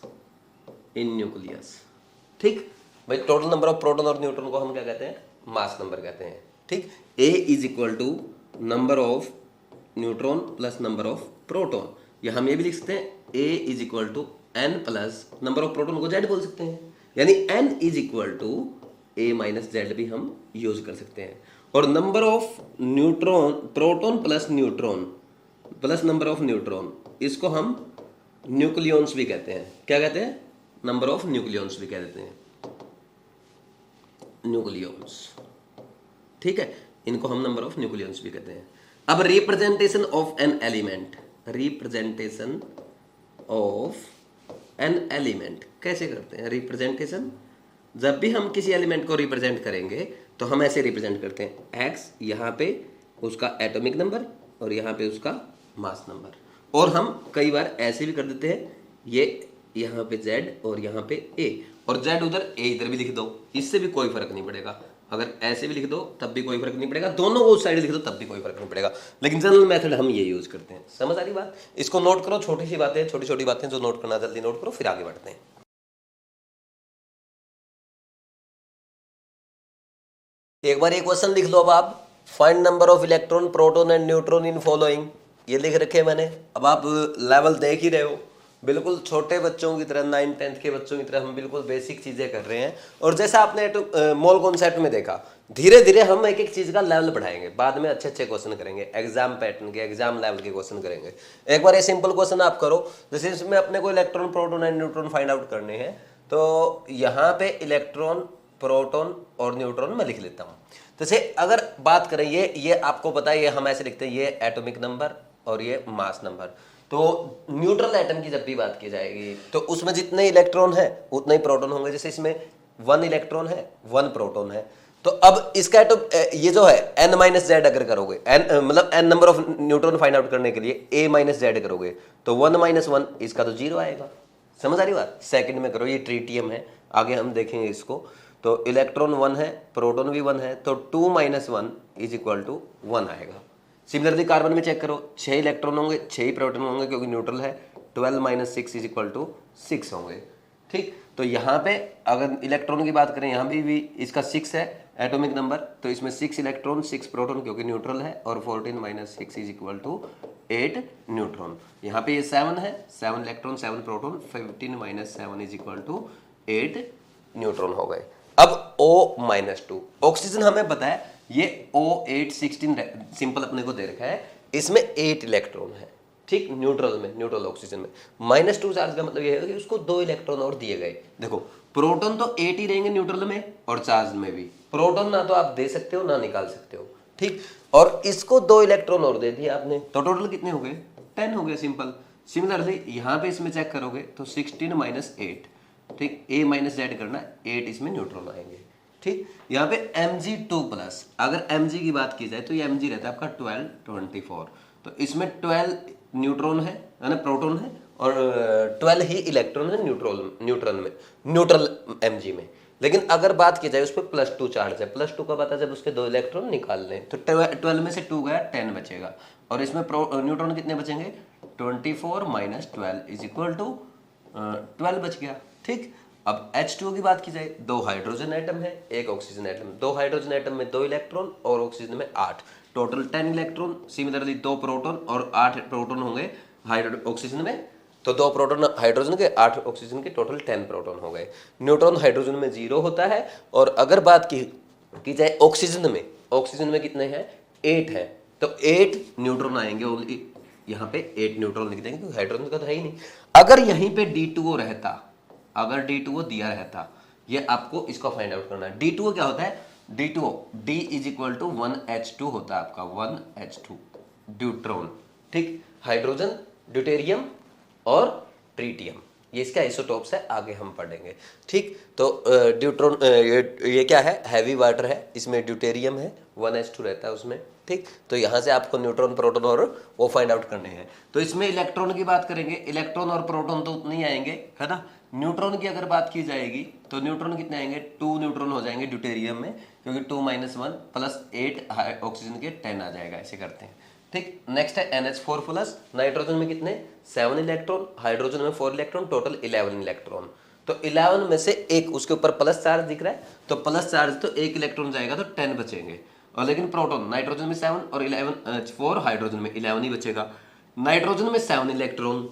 ठीक भाई, टोटल नंबर ऑफ प्रोटॉन और न्यूट्रॉन को हम क्या कहते हैं, मास नंबर कहते हैं। ठीक, A is equal to number of neutron plus number of proton, या हम ये भी लिख सकते हैं A is equal to N plus number of proton को जेड बोल सकते हैं, यानी N is equal to A minus Z भी हम यूज कर सकते हैं। और number of neutron, proton plus neutron plus number of neutron, इसको हम न्यूक्लियॉन्स भी कहते हैं। क्या कहते हैं, नंबर ऑफ न्यूक्लियॉन्स भी कह देते हैं, न्यूक्लियॉन्स। ठीक है, इनको हम नंबर ऑफ न्यूक्लियॉन्स भी कहते हैं। अब रिप्रेजेंटेशन ऑफ एन एलिमेंट कैसे करते हैं। रिप्रेजेंटेशन, जब भी हम किसी एलिमेंट को रिप्रेजेंट करेंगे तो हम ऐसे रिप्रेजेंट करते हैं, एक्स यहाँ पे उसका एटॉमिक नंबर और यहाँ पे उसका मास नंबर, और हम कई बार ऐसे भी कर देते हैं, ये यहाँ पे जेड और यहाँ पे ए, और जेड उधर ए इधर भी लिख दो, इससे भी कोई फर्क नहीं पड़ेगा। अगर ऐसे भी लिख दो तब भी कोई फर्क नहीं पड़ेगा, दोनों को उस साइड लिख दो तब भी कोई फर्क नहीं पड़ेगा, लेकिन जनरल मेथड हम ये यूज करते हैं। समझ आ रही बात, इसको नोट करो, छोटी सी बातें, छोटी छोटी बातें जो नोट करना जल्दी नोट करो, फिर आगे बढ़ते हैं। एक बार एक क्वेश्चन लिख लो अब आप, find number of electron proton and neutron in following, ये लिख रखे मैंने। अब आप लेवल देख ही रहे हो, बिल्कुल छोटे बच्चों की तरह, 9th-10th के बच्चों की तरह हम बिल्कुल बेसिक चीजें कर रहे हैं। और जैसा आपने मोल कॉन्सेप्ट में देखा, धीरे धीरे हम एक एक चीज का लेवल बढ़ाएंगे, बाद में अच्छे अच्छे क्वेश्चन करेंगे, एग्जाम पैटर्न के, एग्जाम लेवल के क्वेश्चन करेंगे। एक बार ये सिंपल क्वेश्चन आप करो, जैसे इसमें अपने को electron proton and neutron find out करने हैं, तो यहाँ पे इलेक्ट्रॉन प्रोटॉन और न्यूट्रॉन मैं लिख लेता हूँ। जैसे अगर बात करें, ये आपको पता है, ये हम ऐसे लिखते हैं, ये एटॉमिक नंबर और ये मास नंबर। तो न्यूट्रल एटम की जब भी बात की जाएगी तो उसमें जितने इलेक्ट्रॉन है उतने ही प्रोटॉन होंगे। जैसे इसमें 1 इलेक्ट्रॉन है, 1 प्रोटॉन है, तो अब इसका एटम ये जो है n माइनस जेड अगर करोगे, मतलब n number of neutron find out करने के लिए a माइनस जेड करोगे तो 1 माइनस 1 इसका तो 0 आएगा। समझ आ रही बात, सेकंड में करो, ये ट्रिटियम है, आगे हम देखेंगे इसको। तो इलेक्ट्रॉन 1 है, प्रोटॉन भी 1 है, तो 2 माइनस 1 इज इक्वल टू 1 आएगा। सिमिलरली कार्बन में चेक करो, 6 इलेक्ट्रॉन होंगे, 6 ही प्रोटॉन होंगे क्योंकि न्यूट्रल है, 12 माइनस 6 इज इक्वल टू 6 होंगे। ठीक, तो यहाँ पे अगर इलेक्ट्रॉन की बात करें, यहाँ भी इसका 6 है एटॉमिक नंबर, तो इसमें 6 इलेक्ट्रॉन 6 प्रोटॉन क्योंकि न्यूट्रल है, और 14 minus 6 is equal to 8 neutron. यहाँ पे ये 7 है, 7 electron 7 proton, 15 minus 7 is equal to 8 neutron हो गए। अब O-2 ऑक्सीजन हमें पता है, ये O8 16 सिंपल अपने को दे रखा है, इसमें 8 इलेक्ट्रॉन है। ठीक, न्यूट्रल में, न्यूट्रल ऑक्सीजन में -2 चार्ज का मतलब ये है कि उसको 2 इलेक्ट्रॉन और दिए गए। देखो प्रोटॉन तो 8 ही रहेंगे न्यूट्रल में, और चार्ज में भी प्रोटॉन ना तो आप दे सकते हो ना निकाल सकते हो। ठीक, और इसको 2 इलेक्ट्रॉन और दे दिए आपने, तो टोटल कितने हो गए, 10 हो गए सिंपल। सिमिलरली यहाँ पे इसमें चेक करोगे तो 16 माइनस 8, ठीक, a माइनस जेड करना, 8 इसमें न्यूट्रॉन आएंगे। ठीक, यहाँ पे Mg2 प्लस, अगर Mg की बात की जाए तो ये Mg रहता है आपका 12 24, तो इसमें 12 न्यूट्रॉन है ना, प्रोटॉन है, और 12 ही इलेक्ट्रॉन है न्यूट्रल Mg में। लेकिन अगर बात की जाए उस पर +2 चार्ज है, +2 कब आता है, जब उसके 2 इलेक्ट्रॉन निकाल लें, तो 12 में से 2 गया, 10 बचेगा, और इसमें न्यूट्रॉन कितने बचेंगे, 24 माइनस 12 इज इक्वल टू 12 बच गया। ठीक, अब H2O की बात की जाए, 2 हाइड्रोजन एटम है, 1 ऑक्सीजन एटम, 2 हाइड्रोजन एटम में 2 इलेक्ट्रॉन और ऑक्सीजन में 8, टोटल 10 इलेक्ट्रॉन। सिमिलरली 2 प्रोटॉन और 8 प्रोटॉन होंगे ऑक्सीजन में, तो 2 प्रोटॉन हाइड्रोजन के, 8 ऑक्सीजन के, टोटल 10 प्रोटॉन हो गए। न्यूट्रॉन हाइड्रोजन में 0 होता है, और अगर बात की जाए ऑक्सीजन में कितने हैं, 8 है, तो 8 न्यूट्रॉन आएंगे ओनली, यहाँ पे 8 न्यूट्रॉन लिख देंगे क्योंकि हाइड्रोजन का तो है ही नहीं। अगर यहीं पे D2O रहता, अगर D2O दिया रहता, ये आपको इसको फाइंड आउट करना है। D2O क्या होता है? D2O D is equal to 1H2 होता है आपका, 1H2 ड्यूट्रॉन, ठीक, हाइड्रोजन, ड्यूटेरियम और ट्रीटियम, ये इसका आइसोटोप्स है, आगे हम पढ़ेंगे, ठीक। तो ड्यूट्रॉन ये क्या है? हैवी वाटर है, इसमें ड्यूटेरियम है, 1H2 रहता है उसमें, ठीक। तो यहाँ से आपको न्यूट्रॉन, प्रोटॉन और वो फाइंड आउट करने हैं। तो इसमें इलेक्ट्रॉन की बात करेंगे, इलेक्ट्रॉन और प्रोटॉन तो उतने ही आएंगे, है ना। न्यूट्रॉन की अगर बात की जाएगी तो न्यूट्रॉन कितने आएंगे? 2 न्यूट्रॉन हो जाएंगे ड्यूटेरियम में, क्योंकि 2 - 1 प्लस 8 ऑक्सीजन के 10 आ जाएगा, ऐसे करते हैं, ठीक। नेक्स्ट है NH4 प्लस, नाइट्रोजन में कितने? 7 इलेक्ट्रॉन, हाइड्रोजन में 4 इलेक्ट्रॉन, टोटल 11 इलेक्ट्रॉन। तो 11 में से एक उसके ऊपर प्लस चार्ज दिख रहा है, तो प्लस चार्ज तो एक इलेक्ट्रॉन जाएगा, तो 10 बचेंगे। और लेकिन प्रोटॉन, नाइट्रोजन में 7 और 4 हाइड्रोजन में 11 ही बचेगा। नाइट्रोजन में 7 इलेक्ट्रॉन,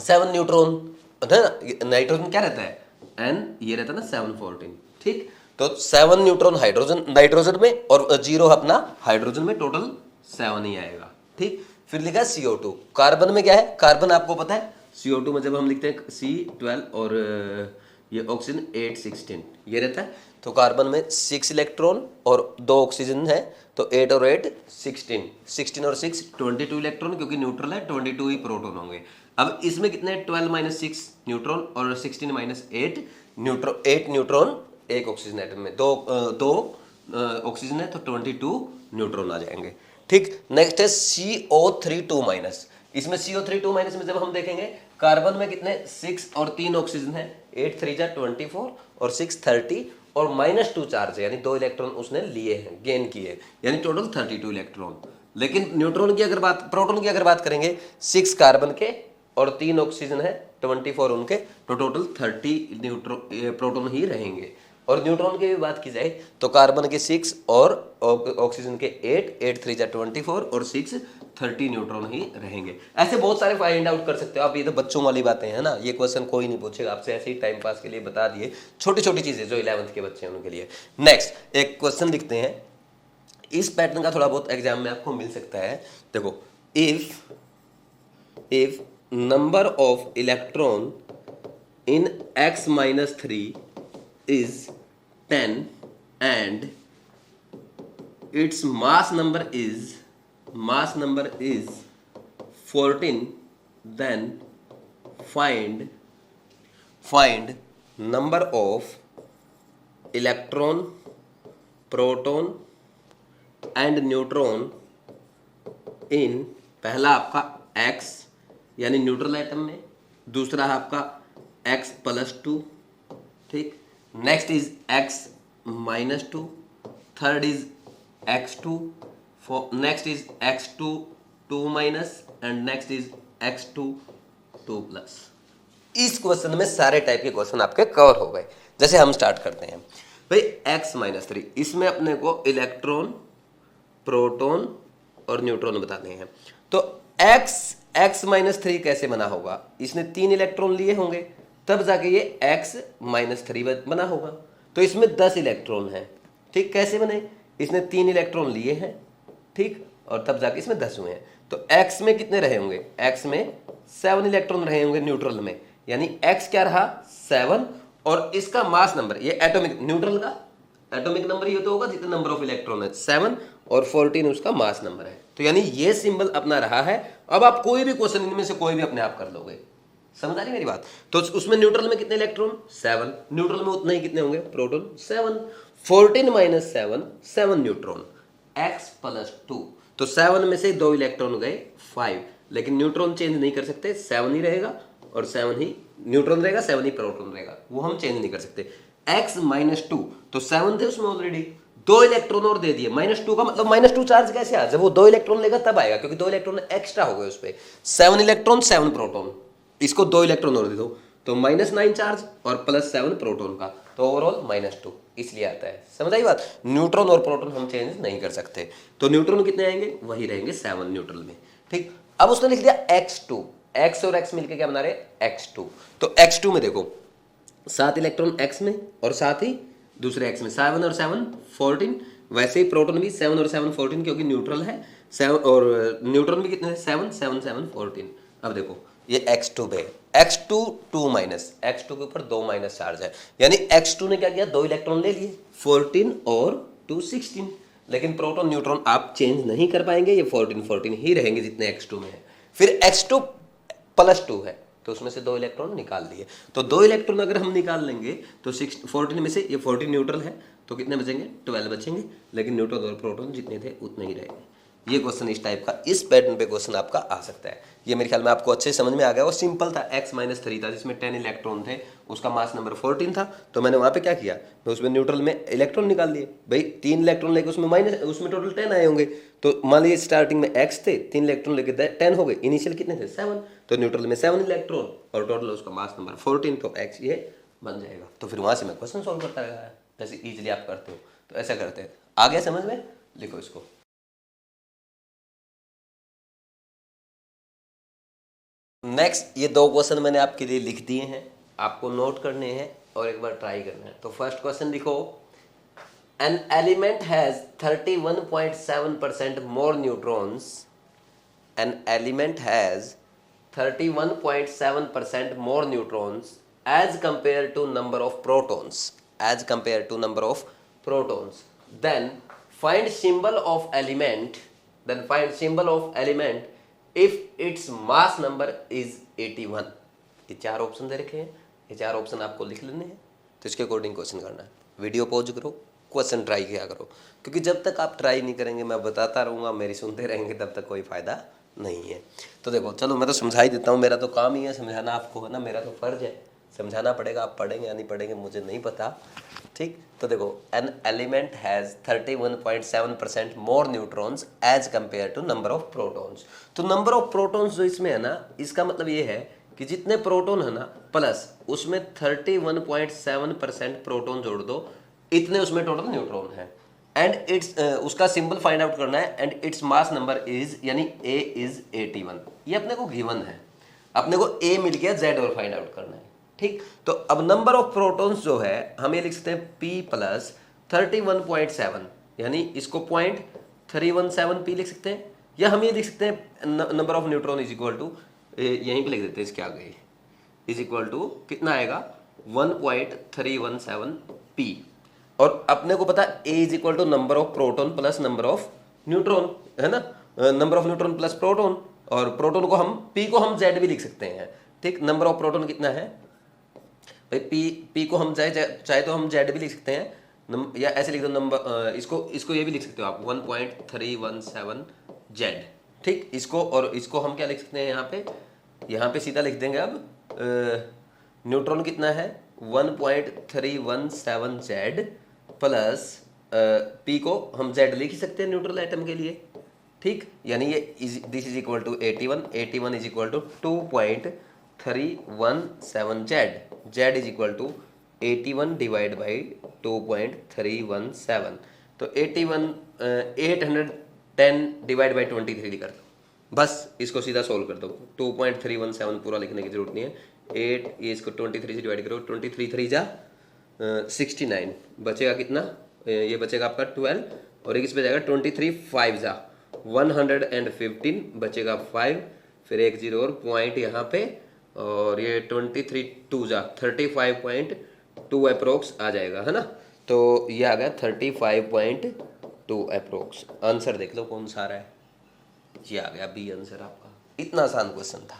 7 न्यूट्रॉन, है ना। नाइट्रोजन क्या रहता है? N, ये रहता है ना 7 14, ठीक। तो 7 न्यूट्रॉन हाइड्रोजन, नाइट्रोजन में, और 0 अपना हाइड्रोजन में, टोटल 7 ही आएगा, ठीक। फिर लिखा CO2। कार्बन में क्या है? कार्बन आपको पता है, CO2 में जब हम लिखते हैं C12 और ये ऑक्सीजन 8 16 ये रहता है। तो कार्बन में 6 इलेक्ट्रॉन और 2 ऑक्सीजन है, तो 8 और 8 16, 16 और 6 22 इलेक्ट्रॉन, क्योंकि न्यूट्रल है, 22 ही प्रोटॉन होंगे। अब इसमें कितने? 12 - 6 न्यूट्रॉन और 16 - 8 न्यूट्रॉन, 8 न्यूट्रॉन एक ऑक्सीजन एटम में, दो ऑक्सीजन है, तो 22 न्यूट्रॉन आ जाएंगे, ठीक। नेक्स्ट है CO3 2-। इसमें CO3 2- में जब हम देखेंगे, कार्बन में कितने? 6 और 3 ऑक्सीजन है, 8 3 जा 24 और 6 30 और -2 चार्ज है, यानी 2 इलेक्ट्रॉन उसने लिए हैं, गेन किए, यानी टोटल 32 इलेक्ट्रॉन। लेकिन न्यूट्रॉन की अगर बात, प्रोटॉन की अगर बात करेंगे, 6 कार्बन के और 3 ऑक्सीजन है, 24 उनके, तो टोटल 30 प्रोटॉन ही रहेंगे। और न्यूट्रॉन की भी बात की जाए तो कार्बन के 6 और ऑक्सीजन के 8, 8 3 जा 24 और 6 30 न्यूट्रॉन ही रहेंगे। ऐसे बहुत सारे फाइंड आउट कर सकते हो आप, ये तो बच्चों वाली बातें हैं ना, ये क्वेश्चन कोई नहीं पूछेगा आपसे, ऐसे ही टाइम पास के लिए बता दिए, छोटी छोटी चीजें जो 11th के बच्चे हैं उनके लिए। नेक्स्ट एक क्वेश्चन लिखते हैं, इस पैटर्न का थोड़ा बहुत एग्जाम में आपको मिल सकता है। देखो, if number of electron in X-3 is 10 and its mass number is 14, then find number of electron, proton and neutron in, पहला आपका X यानी न्यूट्रल एटम में, दूसरा है आपका X+2, ठीक। Next is X-2, third is X2, next is X2 2- and next is X2 2+। इस क्वेश्चन में सारे टाइप के क्वेश्चन आपके कवर हो गए। जैसे हम स्टार्ट करते हैं भाई, X-3, इसमें अपने को इलेक्ट्रॉन, प्रोटॉन और न्यूट्रॉन बताने हैं। तो X-3 कैसे बना होगा? इसने 3 इलेक्ट्रॉन लिए होंगे, तब जाके ये X-3 बना होगा। तो इसमें 10 इलेक्ट्रॉन है, ठीक। कैसे बने? इसने 3 इलेक्ट्रॉन लिए हैं, ठीक, और तब जाके इसमें 10 हुए हैं। तो X में कितने रहे होंगे? X में 7 इलेक्ट्रॉन रहे होंगे न्यूट्रल में, यानी X क्या रहा? 7, और इसका मास नंबर, ये एटॉमिक, न्यूट्रल का एटॉमिक नंबर ये तो होगा जितने नंबर ऑफ इलेक्ट्रॉन है, 7 और 14 उसका मास नंबर है। तो यानी ये सिंबल अपना रहा है। अब आप कोई भी क्वेश्चन इनमें से कोई भी अपने आप कर लोगे, समझ आ रही मेरी बात? तो उसमें न्यूट्रल में कितने इलेक्ट्रॉन? 7, न्यूट्रल में उतने ही कितने होंगे? प्रोटॉन 7, 14 - 7 7 न्यूट्रॉन, X+2, तो 7 में से 2 इलेक्ट्रॉन गए 5, लेकिन न्यूट्रॉन चेंज नहीं कर सकते, 7 ही रहेगा, और 7 ही न्यूट्रॉन रहेगा, 7 ही प्रोटॉन रहेगा, वो हम चेंज नहीं कर सकते। X-2, तो 7 थे उसमें ऑलरेडी, 2 इलेक्ट्रॉन और दे दिए। -2 का मतलब -2 चार्ज कैसे आया? जब वो 2 इलेक्ट्रॉन लेगा तब आएगा, क्योंकि 2 इलेक्ट्रॉन एक्स्ट्रा हो गए उस पर। 7 इलेक्ट्रॉन 7 प्रोटॉन, इसको 2 इलेक्ट्रॉन और दे दो, तो -9 चार्ज और +7 प्रोटॉन का, तो ओवरऑल -2, इसलिए आता है। समझ आई बात? न्यूट्रॉन और प्रोटॉन हम चेंज नहीं कर सकते। तो न्यूट्रॉन कितने आएंगे? वही रहेंगे 7 न्यूट्रल में, ठीक। अब उसने लिख दिया X2, X और X मिलकर क्या बना रहे? X2। तो X2 में देखो 7 इलेक्ट्रॉन X में और साथ ही दूसरे X में, 7 और 7 14, वैसे ही प्रोटॉन भी 7 और 7 14 क्योंकि न्यूट्रल है 7 और न्यूट्रॉन भी कितने हैं 7 7 7 14। अब देखो ये x2 पे x2 2 माइनस x2 के ऊपर 2 माइनस चार्ज है, यानी x2 ने क्या किया 2 इलेक्ट्रॉन ले लिए 14 और 2 16। लेकिन प्रोटॉन न्यूट्रॉन आप चेंज नहीं कर पाएंगे, ये 14 14 ही रहेंगे जितने x2 में है। फिर x2 प्लस 2 है तो उसमें से 2 इलेक्ट्रॉन निकाल दिए, तो 2 इलेक्ट्रॉन अगर हम निकाल लेंगे तो 14 में से ये 14 न्यूट्रल है तो कितने बचेंगे 12 बचेंगे, लेकिन न्यूट्रॉन और प्रोटॉन जितने थे उतने ही रहेंगे। ये क्वेश्चन इस टाइप का, इस पैटर्न पे क्वेश्चन आपका आ सकता है। ये मेरे ख्याल में आपको अच्छे समझ में आ गया। और सिंपल था, x माइनस 3 था जिसमें 10 इलेक्ट्रॉन थे, उसका मास नंबर 14 था, तो मैंने वहाँ पे क्या किया, मैं उसमें न्यूट्रल में इलेक्ट्रॉन निकाल लिए। भाई 3 इलेक्ट्रॉन लेके उसमें माइनस, उसमें टोटल 10 आए होंगे, तो मान लीजिए स्टार्टिंग में x थे, 3 इलेक्ट्रॉन लेके 10 हो गए, इनिशियल कितने थे 7, तो न्यूट्रल में 7 इलेक्ट्रॉन और टोटल उसका मास नंबर 14, तो x ये बन जाएगा। तो फिर वहाँ से मैं क्वेश्चन सॉल्व करता रहा, जैसे ईजिली आप करते हो तो ऐसा करते हैं। आ गया समझ में, लिखो इसको। नेक्स्ट ये 2 क्वेश्चन मैंने आपके लिए लिख दिए हैं, आपको नोट करने हैं और एक बार ट्राई करना है। तो फर्स्ट क्वेश्चन लिखो, an element has 31.7% more neutrons, an element has 31.7% more neutrons as compare to number of protons, as compare to number of protons, then find symbol of element, then find symbol of element if its mass number is 81। ये 4 ऑप्शन दे रखे हैं, ये 4 ऑप्शन आपको लिख लेने हैं, तो इसके अकॉर्डिंग क्वेश्चन करना है। वीडियो पॉज करो, क्वेश्चन ट्राई किया करो, क्योंकि जब तक आप ट्राई नहीं करेंगे, मैं बताता रहूँगा, मेरी सुनते रहेंगे, तब तक कोई फायदा नहीं है। तो देखो चलो मैं तो समझा ही देता हूँ, मेरा तो काम ही है समझाना आपको, है ना, मेरा तो फर्ज है, समझाना पड़ेगा। आप पढ़ेंगे या नहीं पढ़ेंगे मुझे नहीं पता, ठीक। तो देखो, an element has 31.7% more neutrons as compare to number of protons. तो नंबर ऑफ प्रोटॉन्स जो इसमें है ना, इसका मतलब ये है कि जितने प्रोटॉन है ना प्लस उसमें 31.7% प्रोटॉन जोड़ दो, इतने उसमें टोटल न्यूट्रॉन है। एंड इट्स उसका सिंबल फाइंड आउट करना है, and it's mass number is, यानी ए इज 81। ये अपने को गिवन है, अपने को ए मिल गया, जेड और फाइंड आउट करना है, ठीक। तो अब नंबर ऑफ प्रोटॉन्स जो है हम ये लिख सकते हैं p प्लस 31.7, यानी इसको 0.317 p लिख सकते हैं, या हम ये लिख सकते हैं number of neutron is equal to, यहीं पे लिख देते हैं इसके आगे, इज इक्वल टू कितना आएगा 1.317 p। और अपने को पता है a is equal to number of proton plus number of neutron, है ना, number of neutron plus proton, और प्रोटॉन को हम p को हम z भी लिख सकते हैं, ठीक। नंबर ऑफ प्रोटॉन कितना है भाई, पी को हम चाहे तो हम जेड भी लिख सकते हैं, या ऐसे लिख दो नंबर, इसको ये भी लिख सकते हो आप 1.317 जेड, ठीक। इसको और इसको हम क्या लिख सकते हैं, यहाँ पे सीधा लिख देंगे। अब न्यूट्रॉन कितना है 1.317 जेड प्लस पी को हम जेड लिख ही सकते हैं न्यूट्रल एटम के लिए, ठीक। यानी ये this is equal to 81 is equal to 2.317 Z, Z is equal to 81 divide by 2.317, तो 810 डिवाइड बाई 23 कर दो, बस इसको सीधा सोल्व कर दो। 2.317 पूरा लिखने की जरूरत नहीं है, 8 ये इसको 23 से डिवाइड करो, 23 3 जा 69, बचेगा कितना, ये बचेगा आपका 12, और एक इस पे जाएगा 23 5 जा 115, बचेगा 5, फिर एक जीरो और पॉइंट यहाँ पे, और ये 23 2 जा 35.2 अप्रोक्स आ जाएगा, है ना। तो ये आ गया 35.2 अप्रोक्स। आंसर देख लो कौन सा आ रहा है, ये आ गया बी आंसर आपका। इतना आसान क्वेश्चन था,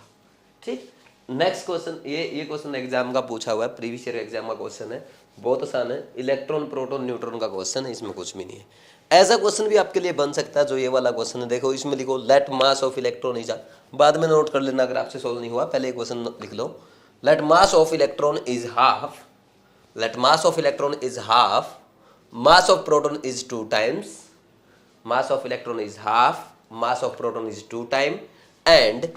ठीक। नेक्स्ट क्वेश्चन, ये क्वेश्चन एग्जाम का पूछा हुआ है, प्रीवियस ईयर एग्जाम का क्वेश्चन है, बहुत आसान है, इलेक्ट्रॉन प्रोटॉन न्यूट्रॉन का क्वेश्चन है, इसमें कुछ भी नहीं है। ऐसा क्वेश्चन भी आपके लिए बन सकता है जो ये वाला क्वेश्चन है, देखो इसमें लिखो let mass of electron is, बाद में नोट कर लेना अगर आपसे सोल्व नहीं हुआ, पहले क्वेश्चन लिख लो, let mass of electron is half, let mass of electron is half, mass of proton is 2 times, mass of electron is half, mass of proton is 2 times, and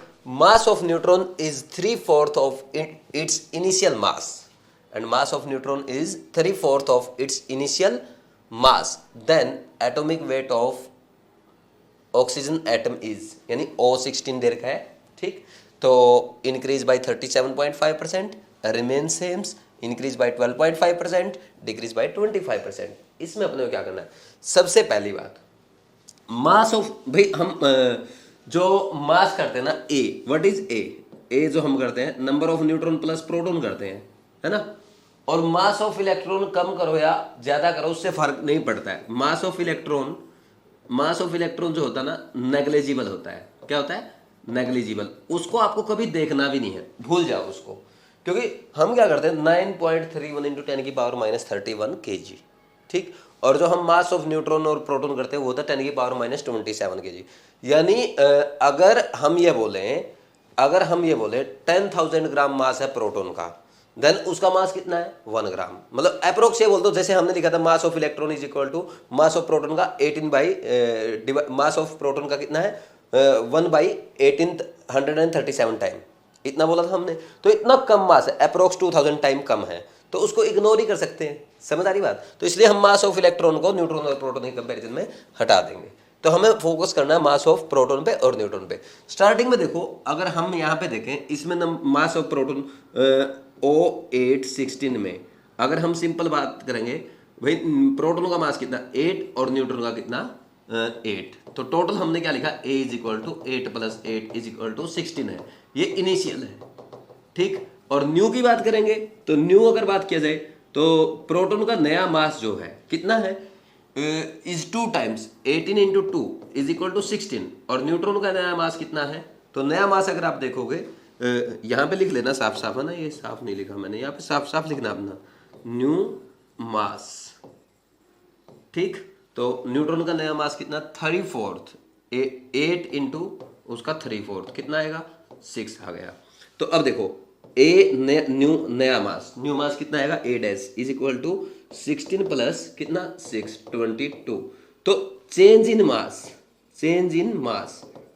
mass of neutron is 3/4 of its initial mass, and mass of neutron is 3/4 of its initial mass, then atomic weight of oxygen atom is, यानी O16 दे रखा है, ठीक। तो increase by 37.5%, remain same, increase by 12.5%, decrease by 25%। इसमें अपने को क्या करना है, सबसे पहली बात मास ऑफ, भाई हम जो मास करते हैं ना ए, व्हाट इज ए जो हम करते हैं number of neutron plus proton करते हैं, है ना। और मास ऑफ इलेक्ट्रॉन कम करो या ज्यादा करो उससे फर्क नहीं पड़ता है। मास ऑफ इलेक्ट्रॉन जो होता है ना नेग्लिजिबल होता है। क्या होता है? नेग्लिजिबल। उसको आपको कभी देखना भी नहीं है, भूल जाओ उसको, क्योंकि हम क्या करते हैं 9.31 इंटू 10 की पावर -31 kg, ठीक। और जो हम मास ऑफ न्यूट्रॉन और प्रोटॉन करते हैं वो होता है 10 की पावर -27 kg। यानी अगर हम ये बोले 10,000 ग्राम मास है प्रोटॉन का, देन उसका मास कितना है 1 ग्राम। मतलब अप्रोक्स ये बोल दो, जैसे हमने लिखा था mass of electron is equal to mass of proton का 18 मास ऑफ प्रोटॉन का कितना है 1/1837 टाइम, इतना बोला था हमने। तो इतना कम मास है, अप्रोक्स 2000 टाइम कम है, तो उसको इग्नोर ही कर सकते हैं। समझ आ रही बात? तो इसलिए हम मास ऑफ इलेक्ट्रॉन को न्यूट्रॉन और प्रोटॉन के कंपैरिजन में हटा देंगे। तो हमें फोकस करना है मास ऑफ प्रोटॉन पे और न्यूट्रॉन पे। स्टार्टिंग में देखो, अगर हम यहाँ पे देखें, इसमें मास ऑफ प्रोटॉन O816 में अगर हम सिंपल बात करेंगे, भाई प्रोटॉन का मास कितना 8 और न्यूट्रॉन का कितना 8, तो टोटल हमने क्या लिखा A is equal to 8 + 8 is equal to 16 है। ये इनिशियल है, ठीक। और न्यू की बात करेंगे तो न्यू अगर बात किया जाए तो प्रोटॉन का नया मास जो है कितना है is 2 times 18 into 2 is equal to 16। और न्यूट्रॉन का नया मास कितना है, तो नया मास अगर आप देखोगे यहाँ पे लिख लेना साफ साफ, है ना, ये साफ नहीं लिखा मैंने, यहाँ पे साफ साफ लिखना अपना न्यू मास, ठीक। तो न्यूट्रॉन का नया मास कितना 3/4, 8 इंटू उसका 3/4 कितना आएगा 6 आ गया। तो अब देखो न्यू मास कितना आएगा A dash is equal to 16 plus कितना 6 22। तो चेंज इन मास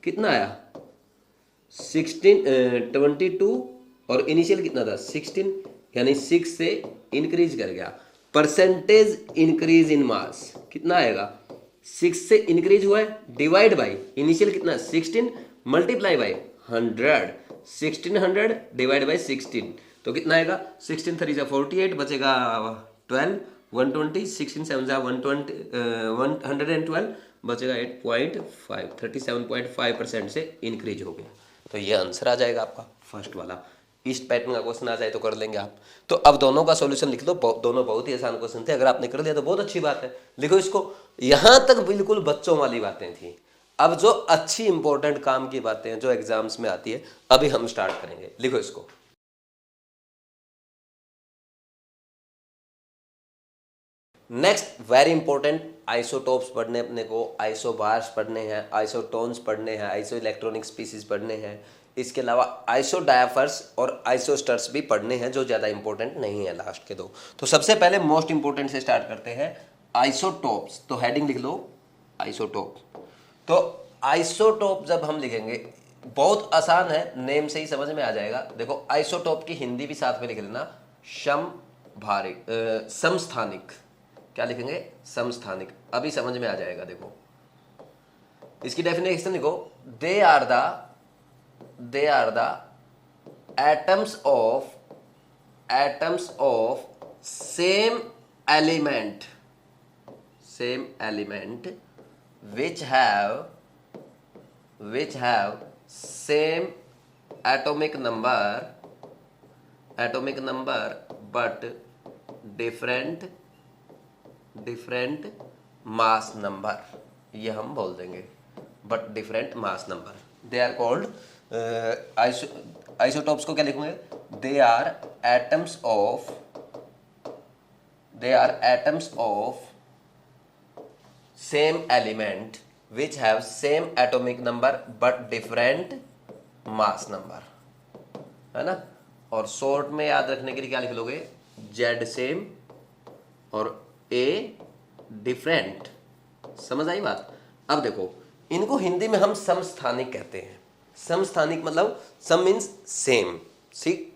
कितना आया 22 और इनिशियल कितना था 16, यानी 6 से इंक्रीज कर गया। परसेंटेज इंक्रीज इन मास कितना आएगा 6 से इंक्रीज हुआ है, डिवाइड बाई इनिशियल कितना 16 मल्टीप्लाई बाई 100, 1600 डिवाइड बाई 16, तो कितना आएगा 16 3 जा 48 बचेगा 12 120, 16 7 जा 112 बचेगा 8.5, 37.5% से इंक्रीज हो गया। तो ये आंसर आ जाएगा आपका फर्स्ट वाला। इस पैटर्न का क्वेश्चन आ जाए तो कर लेंगे आप। तो अब दोनों का सॉल्यूशन लिख दो, दोनों बहुत ही आसान क्वेश्चन थे, अगर आपने कर दिया तो बहुत अच्छी बात है। लिखो इसको, यहां तक बिल्कुल बच्चों वाली बातें थी। अब जो अच्छी इंपॉर्टेंट काम की बातें हैं जो एग्जाम्स में आती है, अभी हम स्टार्ट करेंगे। लिखो इसको, नेक्स्ट वेरी इंपॉर्टेंट आइसोटोप्स पढ़ने अपने को, आइसोबार्स पढ़ने हैं, आइसोटोन्स पढ़ने हैं, आइसो इलेक्ट्रॉनिक स्पीसीज पढ़ने हैं। इसके अलावा आइसोडायफर्स और आइसोस्टर्स भी पढ़ने हैं जो ज़्यादा इंपॉर्टेंट नहीं है, लास्ट के दो। तो सबसे पहले मोस्ट इंपॉर्टेंट से स्टार्ट करते हैं, आइसोटोप्स। तो हेडिंग लिख लो आइसोटोप। तो आइसोटोप जब हम लिखेंगे बहुत आसान है, नेम से ही समझ में आ जाएगा। देखो आइसोटोप की हिंदी भी साथ में लिख लेना, समस्थानिक। क्या लिखेंगे समस्थानिक, अभी समझ में आ जाएगा। देखो इसकी डेफिनेशन लिखो, they are the atoms of same element which have same atomic number but different mass number। ये हम बोल देंगे but different mass number। they are called isotopes को क्या लिखूंगे, they are atoms of same element which have same atomic number but different mass number, है ना। और शॉर्ट में याद रखने के लिए क्या लिख लोगे, Z सेम और A डिफरेंट। समझ आई बात? अब देखो इनको हिंदी में हम समस्थानिक कहते हैं। समस्थानिक मतलब सम मीन्स सेम,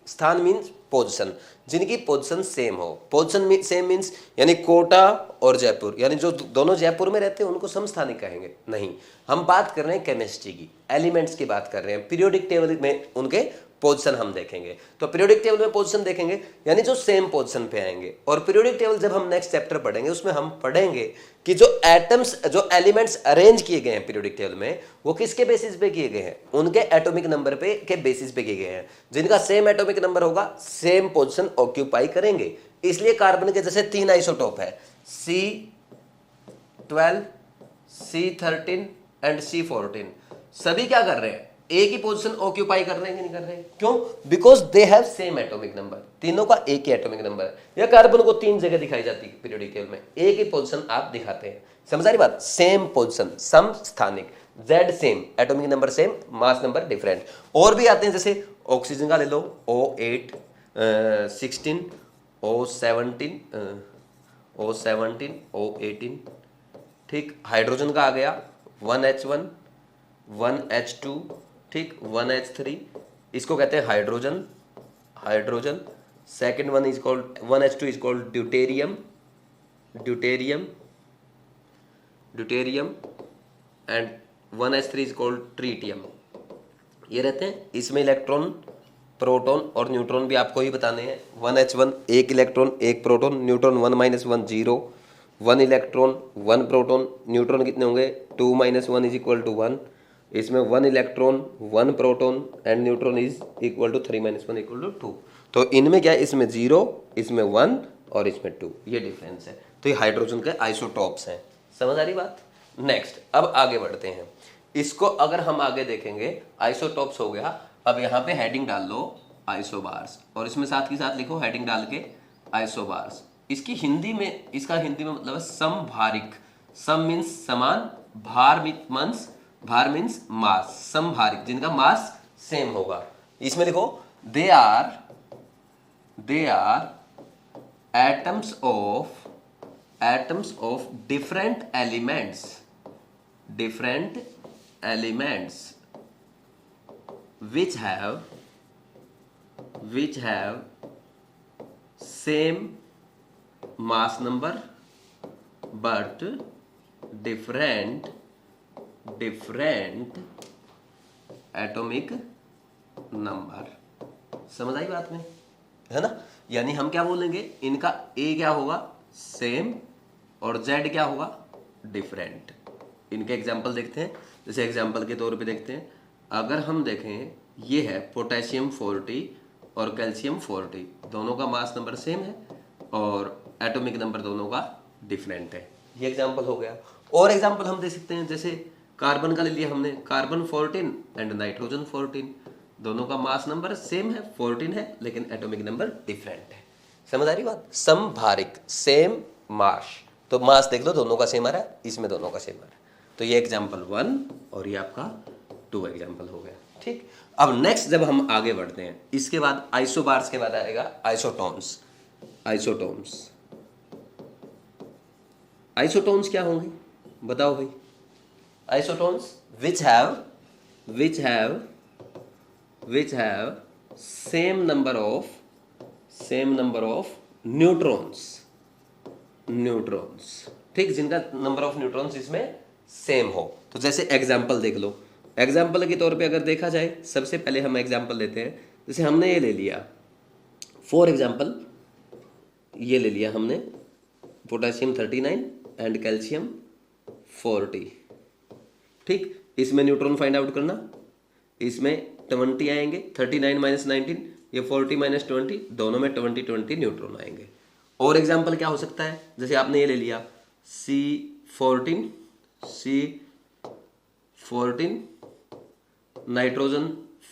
स्थान मीन्स पोजीशन, जिनकी पोजीशन सेम हो। पोजीशन सेम मीन्स यानी कोटा और जयपुर, यानी जो दोनों जयपुर में रहते हैं उनको समस्थानिक कहेंगे नहीं। हम बात कर रहे हैं केमिस्ट्री की, एलिमेंट्स की बात कर रहे हैं, पीरियोडिक टेबल में उनके पोजीशन हम देखेंगे। तो पीरियोडिक टेबल में पोजीशन देखेंगे यानी जो सेम पोजीशन पे आएंगे। और पीरियोडिक टेबल जब हम नेक्स्ट चैप्टर पढ़ेंगे उसमें हम पढ़ेंगे कि जो एटम्स, जो एलिमेंट्स अरेंज किए गए हैं पीरियोडिक टेबल में, वो किसके बेसिस पे किए गए हैं, उनके एटॉमिक नंबर पे के बेसिस पे किए गए हैं। जिनका सेम एटॉमिक नंबर होगा सेम पोजीशन ऑक्यूपाई करेंगे। इसलिए कार्बन के जैसे 3 आइसोटोप है, C12, C13 एंड C14, सभी क्या कर रहे हैं, एक ही पोजीशन ऑक्यूपाई कर रहे हैं कि नहीं कर रहे हैं? क्यों? Because they have same atomic number, तीनों का एक ही एटॉमिक नंबर है। या कार्बन को 3 जगह दिखाई जाती है पीरियोडिक टेबल में, एक ही पोजीशन आप दिखाते हैं। समझ आ रही बात? सेम पोजीशन, समस्थानिक, Z same, atomic number same, mass number different. और भी आते हैं जैसे ऑक्सीजन का ले लो, O8, 16, O17, O18, ठीक। हाइड्रोजन का आ गया 1H1, 1H2, ठीक, 1H3, इसको कहते हैं hydrogen, hydrogen. Second one is called 1H2 is called deuterium, deuterium, deuterium and 1H3 is called tritium. ये रहते हैं। इसमें इलेक्ट्रॉन, प्रोटॉन और न्यूट्रॉन भी आपको ही बताने हैं। 1H1 एक इलेक्ट्रॉन एक proton, neutron 1 - 1 0, 1 electron 1 proton, neutron कितने होंगे 2 - 1 इज इक्वल टू 1। इसमें 1 electron 1 proton and neutron is equal to 3 - 1 equal to 2। तो इनमें क्या है, इसमें 0, इसमें 1 और इसमें 2, ये डिफरेंस है। तो ये हाइड्रोजन के आइसोटॉप्स हैं। समझ आ रही बात? नेक्स्ट, अब आगे बढ़ते हैं। इसको अगर हम आगे देखेंगे, आइसोटॉप्स हो गया। अब यहाँ पे हेडिंग डाल लो आइसोबार्स, और इसमें साथ के साथ लिखो हेडिंग डाल के आइसोबार्स। इसकी हिंदी में, इसका हिंदी में मतलब है समभारिक। सम मीन्स समान, भार मीन्स मास, समभारिक, जिनका मास सेम होगा। इसमें लिखो they are atoms of different elements which have same mass number but different atomic number। समझ आई बात में, है ना? यानी हम क्या बोलेंगे, इनका A क्या होगा सेम और Z क्या होगा डिफरेंट। इनके एग्जाम्पल देखते हैं। जैसे एग्जाम्पल के तौर पे देखते हैं, अगर हम देखें ये है पोटेशियम 40 और कैल्शियम 40, दोनों का मास नंबर सेम है और एटॉमिक नंबर दोनों का डिफरेंट है। ये एग्जांपल हो गया। और एग्जांपल हम दे सकते हैं, जैसे कार्बन का ले लिया हमने, कार्बन 14 एंड नाइट्रोजन 14, दोनों का मास नंबर सेम है 14 है, लेकिन एटॉमिक नंबर डिफरेंट है। समझ आ रही बात? समभारिक, सेम मास, तो मास देख लो दोनों का सेम आ रहा है, इसमें दोनों का सेम आ रहा है। तो ये एग्जाम्पल 1 और ये आपका 2 एग्जाम्पल हो गया। ठीक। अब नेक्स्ट जब हम आगे बढ़ते हैं, इसके बाद आइसोबार्स के बाद आएगा आइसोटोन्स। आइसोटोन्स क्या होंगे बताओ भाई? Isotones which have same number of neutrons, ठीक, जिनका नंबर ऑफ न्यूट्रॉन्स इसमें सेम हो। तो जैसे एग्जाम्पल देख लो, एग्जाम्पल के तौर पे अगर देखा जाए, सबसे पहले हम एग्जाम्पल लेते हैं। जैसे हमने ये ले लिया, फॉर एग्जाम्पल ये ले लिया हमने पोटेशियम 39 एंड कैल्शियम 40, ठीक। इसमें न्यूट्रॉन फाइंड आउट करना, इसमें 20 आएंगे, 39 - 19, ये 40 - 20, दोनों में 20 न्यूट्रॉन आएंगे। और एग्जाम्पल क्या हो सकता है, जैसे आपने ये ले लिया C14, नाइट्रोजन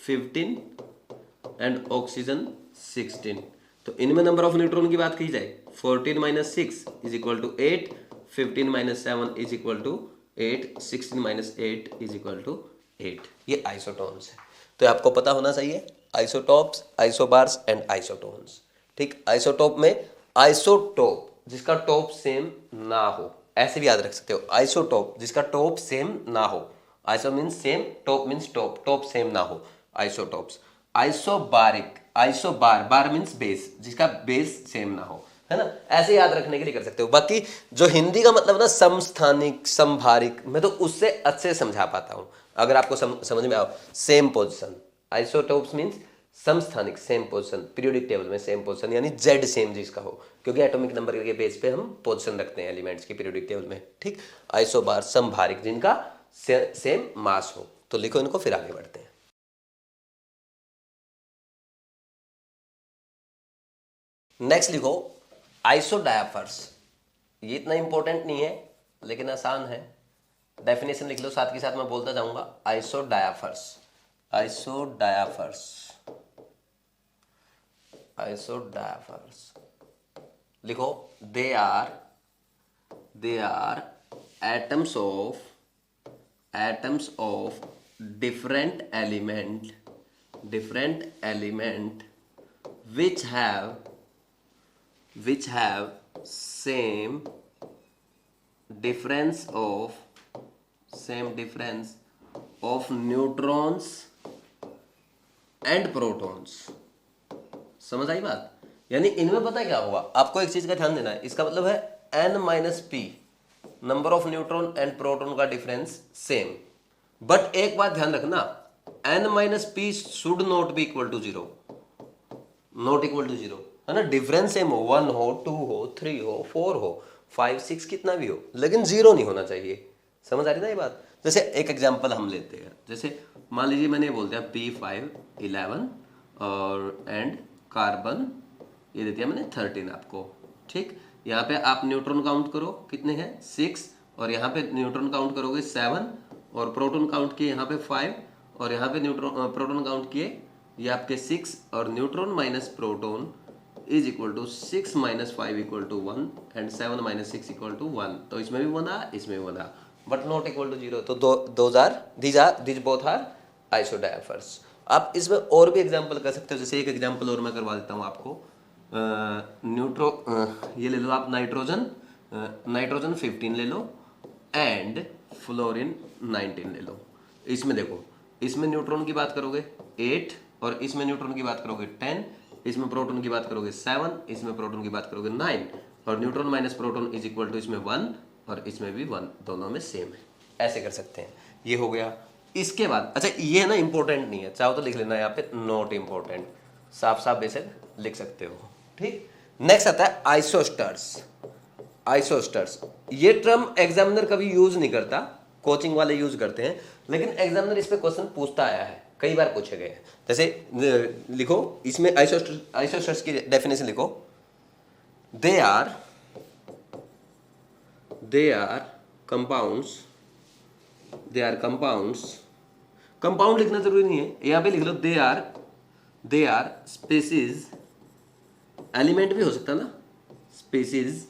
15 एंड ऑक्सीजन 16। तो इनमें नंबर ऑफ न्यूट्रॉन की बात की जाए, 14 - 6 is equal to 8, 15 - 7 is equal to 8, 16 - 8 is equal to 8। ये आइसोटोन्स है। तो आपको पता होना चाहिए आइसोटॉप्स, आइसोबार्स एंड आइसोटोन्स, ठीक। आइसोटोप में आइसोटोप जिसका टॉप सेम ना हो, ऐसे भी याद रख सकते हो, आइसोटोप जिसका टॉप सेम ना हो। Iso means same, top means top same ना हो, आइसोटोप्स। आइसोबारिक, बार मीन्स बेस, जिसका बेस सेम ना हो, है ना? ऐसे याद रखने के लिए कर सकते हो। बाकी जो हिंदी का मतलब ना समस्थानिक, समभारिक, मैं तो उससे अच्छे समझा पाता हूं, अगर आपको समझ में आओ। सेम पोजिशन, आइसोटोप्स मीन्स समस्थानिक सेम पोजीशन, पीरियोडिक टेबल में सेम पोजीशन यानी जेड सेम जिसका हो, क्योंकि एटॉमिक नंबर के बेस पे हम पोजीशन रखते हैं एलिमेंट्स की पीरियोडिक टेबल में, ठीक। आइसोबार समभारिक जिनका सेम मास हो। तो लिखो इनको, फिर आगे बढ़ते हैं। नेक्स्ट लिखो आइसोडायाफर्स। ये इतना इंपॉर्टेंट नहीं है लेकिन आसान है। डेफिनेशन लिख लो, साथ के साथ मैं बोलता जाऊंगा। आइसोडायाफर्स, आइसोडायाफर्स, आइसोडायाफर्स लिखो। They are atoms of different element which have same difference of neutrons and protons। समझ आई बात? यानी इनमें पता है क्या होगा, आपको एक चीज का ध्यान देना है। इसका मतलब है n minus p number of neutron and proton का डिफरेंस सेम। बट एक बात ध्यान रखना, n minus p should not be equal to zero, not equal to zero, है ना। डिफरेंस सेम हो, 1 हो, 2 हो, 3 हो, 4 हो, 5, 6 कितना भी हो, लेकिन जीरो नहीं होना चाहिए। समझ आ रही ना ये बात? जैसे एक एग्जांपल हम लेते हैं, जैसे मान लीजिए मैंने बोल दिया P5 11 और एंड कार्बन ये दे दिया मैंने 13 आपको, ठीक। यहाँ पे आप न्यूट्रॉन काउंट करो, कितने हैं 6, और यहाँ पे न्यूट्रॉन काउंट करोगे 7, और प्रोटॉन काउंट किए यहाँ पे 5, और यहाँ पे न्यूट्रॉन प्रोटॉन काउंट किए ये आपके 6, और neutron minus proton is equal to 6 minus 5 equal to 1 and 7 minus 6 equal to 1। तो इसमें भी 1 आ, इसमें भी 1 आ, but not equal to zero. तो दीज बोथ आर आइसोडायाफर्स। आप इसमें और भी एग्जाम्पल कर सकते हो। जैसे एक एग्जाम्पल और मैं करवा देता हूँ आपको। ये ले लो आप नाइट्रोजन 15 ले लो एंड फ्लोरीन 19 ले लो। इसमें देखो, इसमें न्यूट्रॉन की बात करोगे 8, और इसमें न्यूट्रॉन की बात करोगे 10, इसमें प्रोटॉन की बात करोगे 7, इसमें प्रोटॉन की बात करोगे 9, और neutron minus proton is equal to इसमें 1 और इसमें भी 1, दोनों में सेम है। ऐसे कर सकते हैं। ये हो गया। इसके बाद अच्छा ये ना इंपॉर्टेंट नहीं है, चाहो तो लिख लेना यहाँ पे नॉट इंपॉर्टेंट, साफ साफ बेशक लिख सकते हो, ठीक। नेक्स्ट आता है आइसोस्टर्स। आइसोस्टर्स ये टर्म एग्जामिनर कभी यूज नहीं करता, कोचिंग वाले यूज करते हैं, लेकिन एग्जामिनर इस पे क्वेश्चन पूछता आया है, कई बार पूछे गए हैं। जैसे लिखो इसमें आइसोस्टर्स की डेफिनेशन लिखो। दे आर कंपाउंड्स, कंपाउंड लिखना जरूरी नहीं है, यहां पे लिख लो दे आर स्पीसीज, एलिमेंट भी हो सकता है ना, species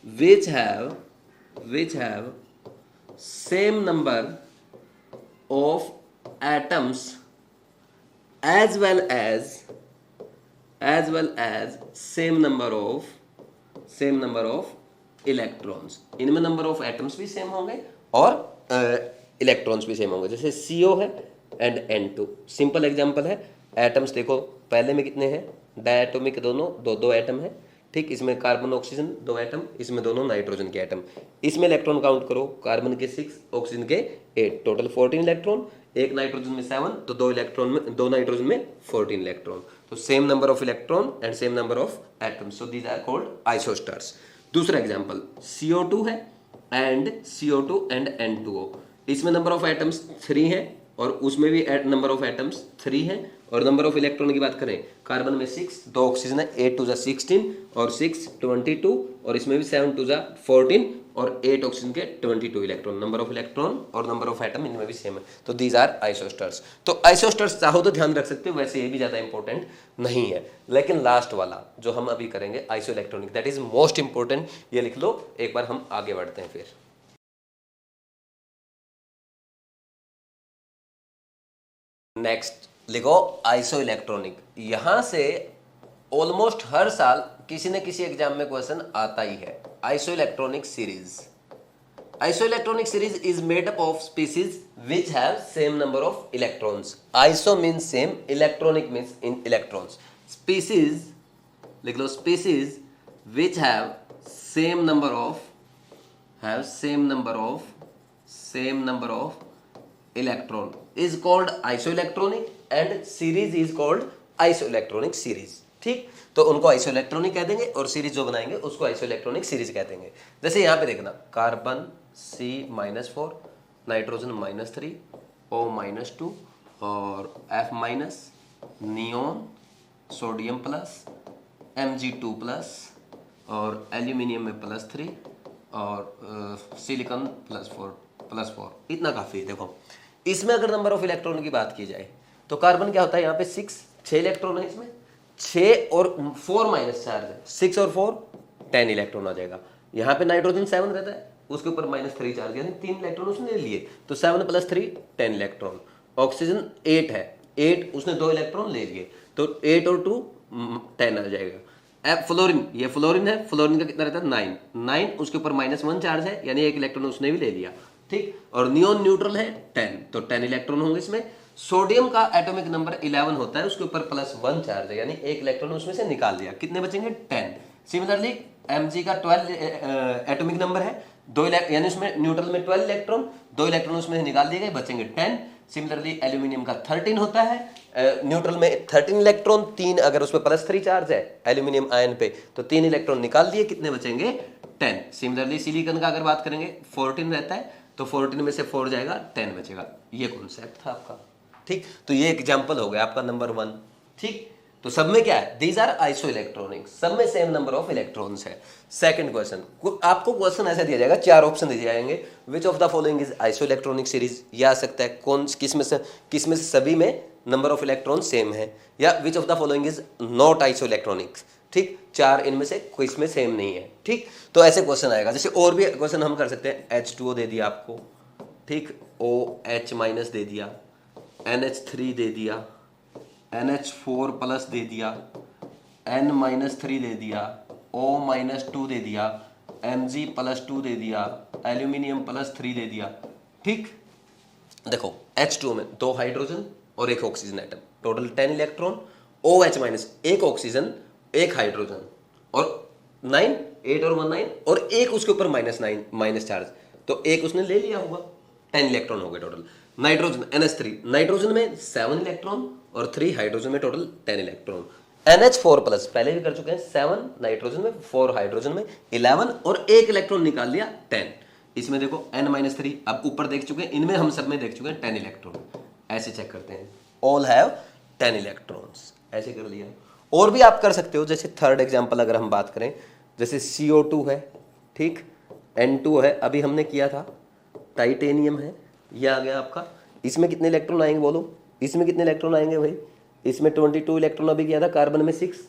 which have same number of atoms as well as same number of electrons। इनमें नंबर ऑफ एटम्स भी सेम होंगे और इलेक्ट्रॉन्स भी सेम होंगे। जैसे CO है एंड N2, सिंपल एग्जांपल है। एटम्स देखो पहले में कितने हैं, डायटोमिक दोनों, दो एटम है, ठीक। इसमें कार्बन ऑक्सीजन 2 एटम, इसमें दोनों नाइट्रोजन के एटम। इसमें इलेक्ट्रॉन काउंट करो, कार्बन के 6, ऑक्सीजन के 8, टोटल 14 इलेक्ट्रॉन। एक नाइट्रोजन में 7, तो 2 नाइट्रोजन में 14 इलेक्ट्रॉन। तो same number of electron and same number of atoms, so these are called isosters. दूसरा एग्जांपल CO2 है एंड CO2 एंड N2O। इसमें नंबर ऑफ एटम्स 3 है और उसमें भी नंबर ऑफ एटम्स 3 है, और नंबर ऑफ इलेक्ट्रॉन की बात करें, कार्बन में 6, 2 ऑक्सीजन है, 8 2 16 और 6 22, और इसमें भी 7 2 14 और 8 ऑक्सीजन के 22 इलेक्ट्रॉन। नंबर ऑफ इलेक्ट्रॉन और नंबर ऑफ एटम इनमें भी सेम है। तो दीज आर आइसोस्टर्स। तो आइसोस्टर्स चाहो तो ध्यान रख सकते हो, वैसे ये भी ज्यादा इंपॉर्टेंट नहीं है। लेकिन लास्ट वाला जो हम अभी करेंगे iso electronic, that is most important, ये लिख लो। एक बार हम आगे बढ़ते हैं। फिर नेक्स्ट लिखो आइसो इलेक्ट्रॉनिक। यहां से ऑलमोस्ट हर साल किसी न किसी एग्जाम में क्वेश्चन आता ही है। Isoelectronic series, isoelectronic series is made up of species which have same number of electrons. Iso means same, electronic means in electrons. Species लिख लो, species which have same number of electron is called isoelectronic and series is called isoelectronic series. ठीक, तो उनको आइसोइलेक्ट्रॉनिक कह देंगे और सीरीज जो बनाएंगे उसको आइसोइलेक्ट्रॉनिक सीरीज कह देंगे। जैसे यहाँ पे देखना, कार्बन C-4, नाइट्रोजन -3, O-2 और F-, neon, sodium plus, Mg2+ और एल्यूमिनियम में +3 और सिलिकॉन +4, इतना काफ़ी है। देखो इसमें अगर नंबर ऑफ इलेक्ट्रॉन की बात की जाए तो कार्बन क्या होता है, यहाँ पे 6 इलेक्ट्रॉन है, इसमें 6 और 4 माइनस चार्ज है, 6 और 4 10 इलेक्ट्रॉन आ जाएगा। यहाँ पे नाइट्रोजन 7 रहता है, उसके ऊपर -3 चार्ज, यानी 3 इलेक्ट्रॉन उसने ले लिए, तो 7 + 3 10 इलेक्ट्रॉन। ऑक्सीजन 8 है, 8 उसने 2 इलेक्ट्रॉन ले लिए, तो 8 और 2 10 आ जाएगा। अब फ्लोरीन, ये फ्लोरीन है, फ्लोरीन का कितना रहता है 9, उसके ऊपर -1 चार्ज है, यानी 1 इलेक्ट्रॉन उसने भी ले लिया। ठीक, और नियोन न्यूट्रल है 10, तो 10 इलेक्ट्रॉन होंगे इसमें। सोडियम का एटॉमिक नंबर 11 होता है, उसके ऊपर +1 चार्ज है, यानी 1 इलेक्ट्रॉन उसमें से निकाल दिया, कितने बचेंगे 10। सिमिलरली Mg का 12 एटॉमिक नंबर है, 2 यानी उसमें न्यूट्रल में 12 इलेक्ट्रॉन, 2 इलेक्ट्रॉन उसमें से निकाल दिए गए, बचेंगे 10। सिमिलरली एल्यूमिनियम का 13 होता है, न्यूट्रल में 13 इलेक्ट्रॉन, 3 अगर उसमें +3 चार्ज है एल्यूमिनियम आयन पे, तो 3 इलेक्ट्रॉन निकाल दिए, कितने बचेंगे 10। सिमिलरली सिलिकॉन का अगर बात करेंगे 14 रहता है, तो 14 में से 4 जाएगा, 10 बचेगा। ये कॉन्सेप्ट था आपका। ठीक, तो ये एग्जाम्पल हो गया आपका नंबर 1। ठीक, तो सब में क्या है, दीज आर आइसो इलेक्ट्रॉनिक, सब में सेम नंबर ऑफ इलेक्ट्रॉन्स है। सेकंड क्वेश्चन, आपको क्वेश्चन ऐसा दिया जाएगा, 4 ऑप्शन दिए जाएंगे, which of the following is iso electronic series, ये आ सकता है कौन किसमें से सभी में नंबर ऑफ इलेक्ट्रॉन सेम है, या which of the following is not iso electronic. ठीक, 4 इनमें से कोई इसमें सेम नहीं है। ठीक, तो ऐसे क्वेश्चन आएगा। जैसे और भी क्वेश्चन हम कर सकते हैं, H2O दे दिया आपको, ठीक, OH- दे दिया, NH3 दे दिया, NH4+ दे दिया, N-3 दे दिया, O-2 दे दिया, Mg+2 दे दिया, एल्यूमिनियम +3 दे दिया। ठीक, देखो H2O में 2 हाइड्रोजन और 1 oxygen atom, total 10 electron. OH- 1 oxygen 1 hydrogen और 9, 8 और 1 9, और एक उसके ऊपर -9 माइनस चार्ज, तो एक उसने ले लिया होगा, 10 इलेक्ट्रॉन हो गए टोटल। नाइट्रोजन NH3, नाइट्रोजन में 7 इलेक्ट्रॉन और 3 हाइड्रोजन में टोटल 10 इलेक्ट्रॉन। NH4+ पहले भी कर चुके हैं, 7 नाइट्रोजन में, 4 हाइड्रोजन में 11 और 1 इलेक्ट्रॉन निकाल लिया 10। इसमें देखो N-3, अब ऊपर देख चुके हैं, इनमें हम सब में देख चुके हैं 10 इलेक्ट्रॉन। ऐसे चेक करते हैं, ऑल हैव 10 इलेक्ट्रॉन्स, ऐसे कर लिया। और भी आप कर सकते हो, जैसे थर्ड एग्जांपल अगर हम बात करें, जैसे CO2 है, ठीक, N2 है, अभी हमने किया था, टाइटेनियम है, ये आ गया आपका। इसमें कितने इलेक्ट्रॉन आएंगे बोलो, इसमें कितने इलेक्ट्रॉन आएंगे भाई, इसमें 22 इलेक्ट्रॉन अभी किया था, कार्बन में 6,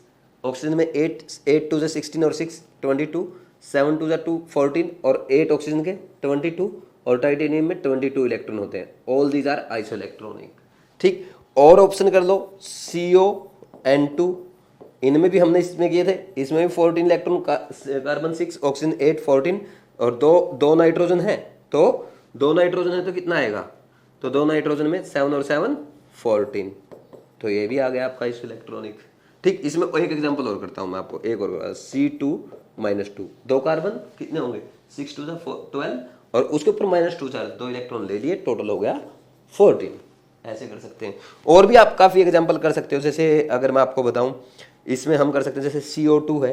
ऑक्सीजन में 8, 8 2 16 और 6 22, 7 2 2 14 और 8 ऑक्सीजन के 22, और टाइटेनियम में 22 इलेक्ट्रॉन होते हैं। All these are isoelectronic. ठीक, और ऑप्शन कर लो, CO, N2, इनमें भी हमने इसमें किए थे, इसमें भी 14 इलेक्ट्रॉन, कार्बन 6, ऑक्सीजन 8 14, और दो नाइट्रोजन है, तो 2 नाइट्रोजन है तो कितना आएगा, तो 2 नाइट्रोजन में 7 और 7 14, तो ये भी आ गया आपका आइसो इलेक्ट्रॉनिक। ठीक, इसमें एक एग्जांपल और करता हूँ मैं आपको, एक और, C2-2, 2 कार्बन कितने होंगे, 6 2 12, और उसके ऊपर -2 चार्ज, 2 इलेक्ट्रॉन ले लिए, टोटल हो गया 14। ऐसे कर सकते हैं। और भी आप काफ़ी एग्जांपल कर सकते हो, जैसे अगर मैं आपको बताऊं, इसमें हम कर सकते हैं, जैसे CO2 है,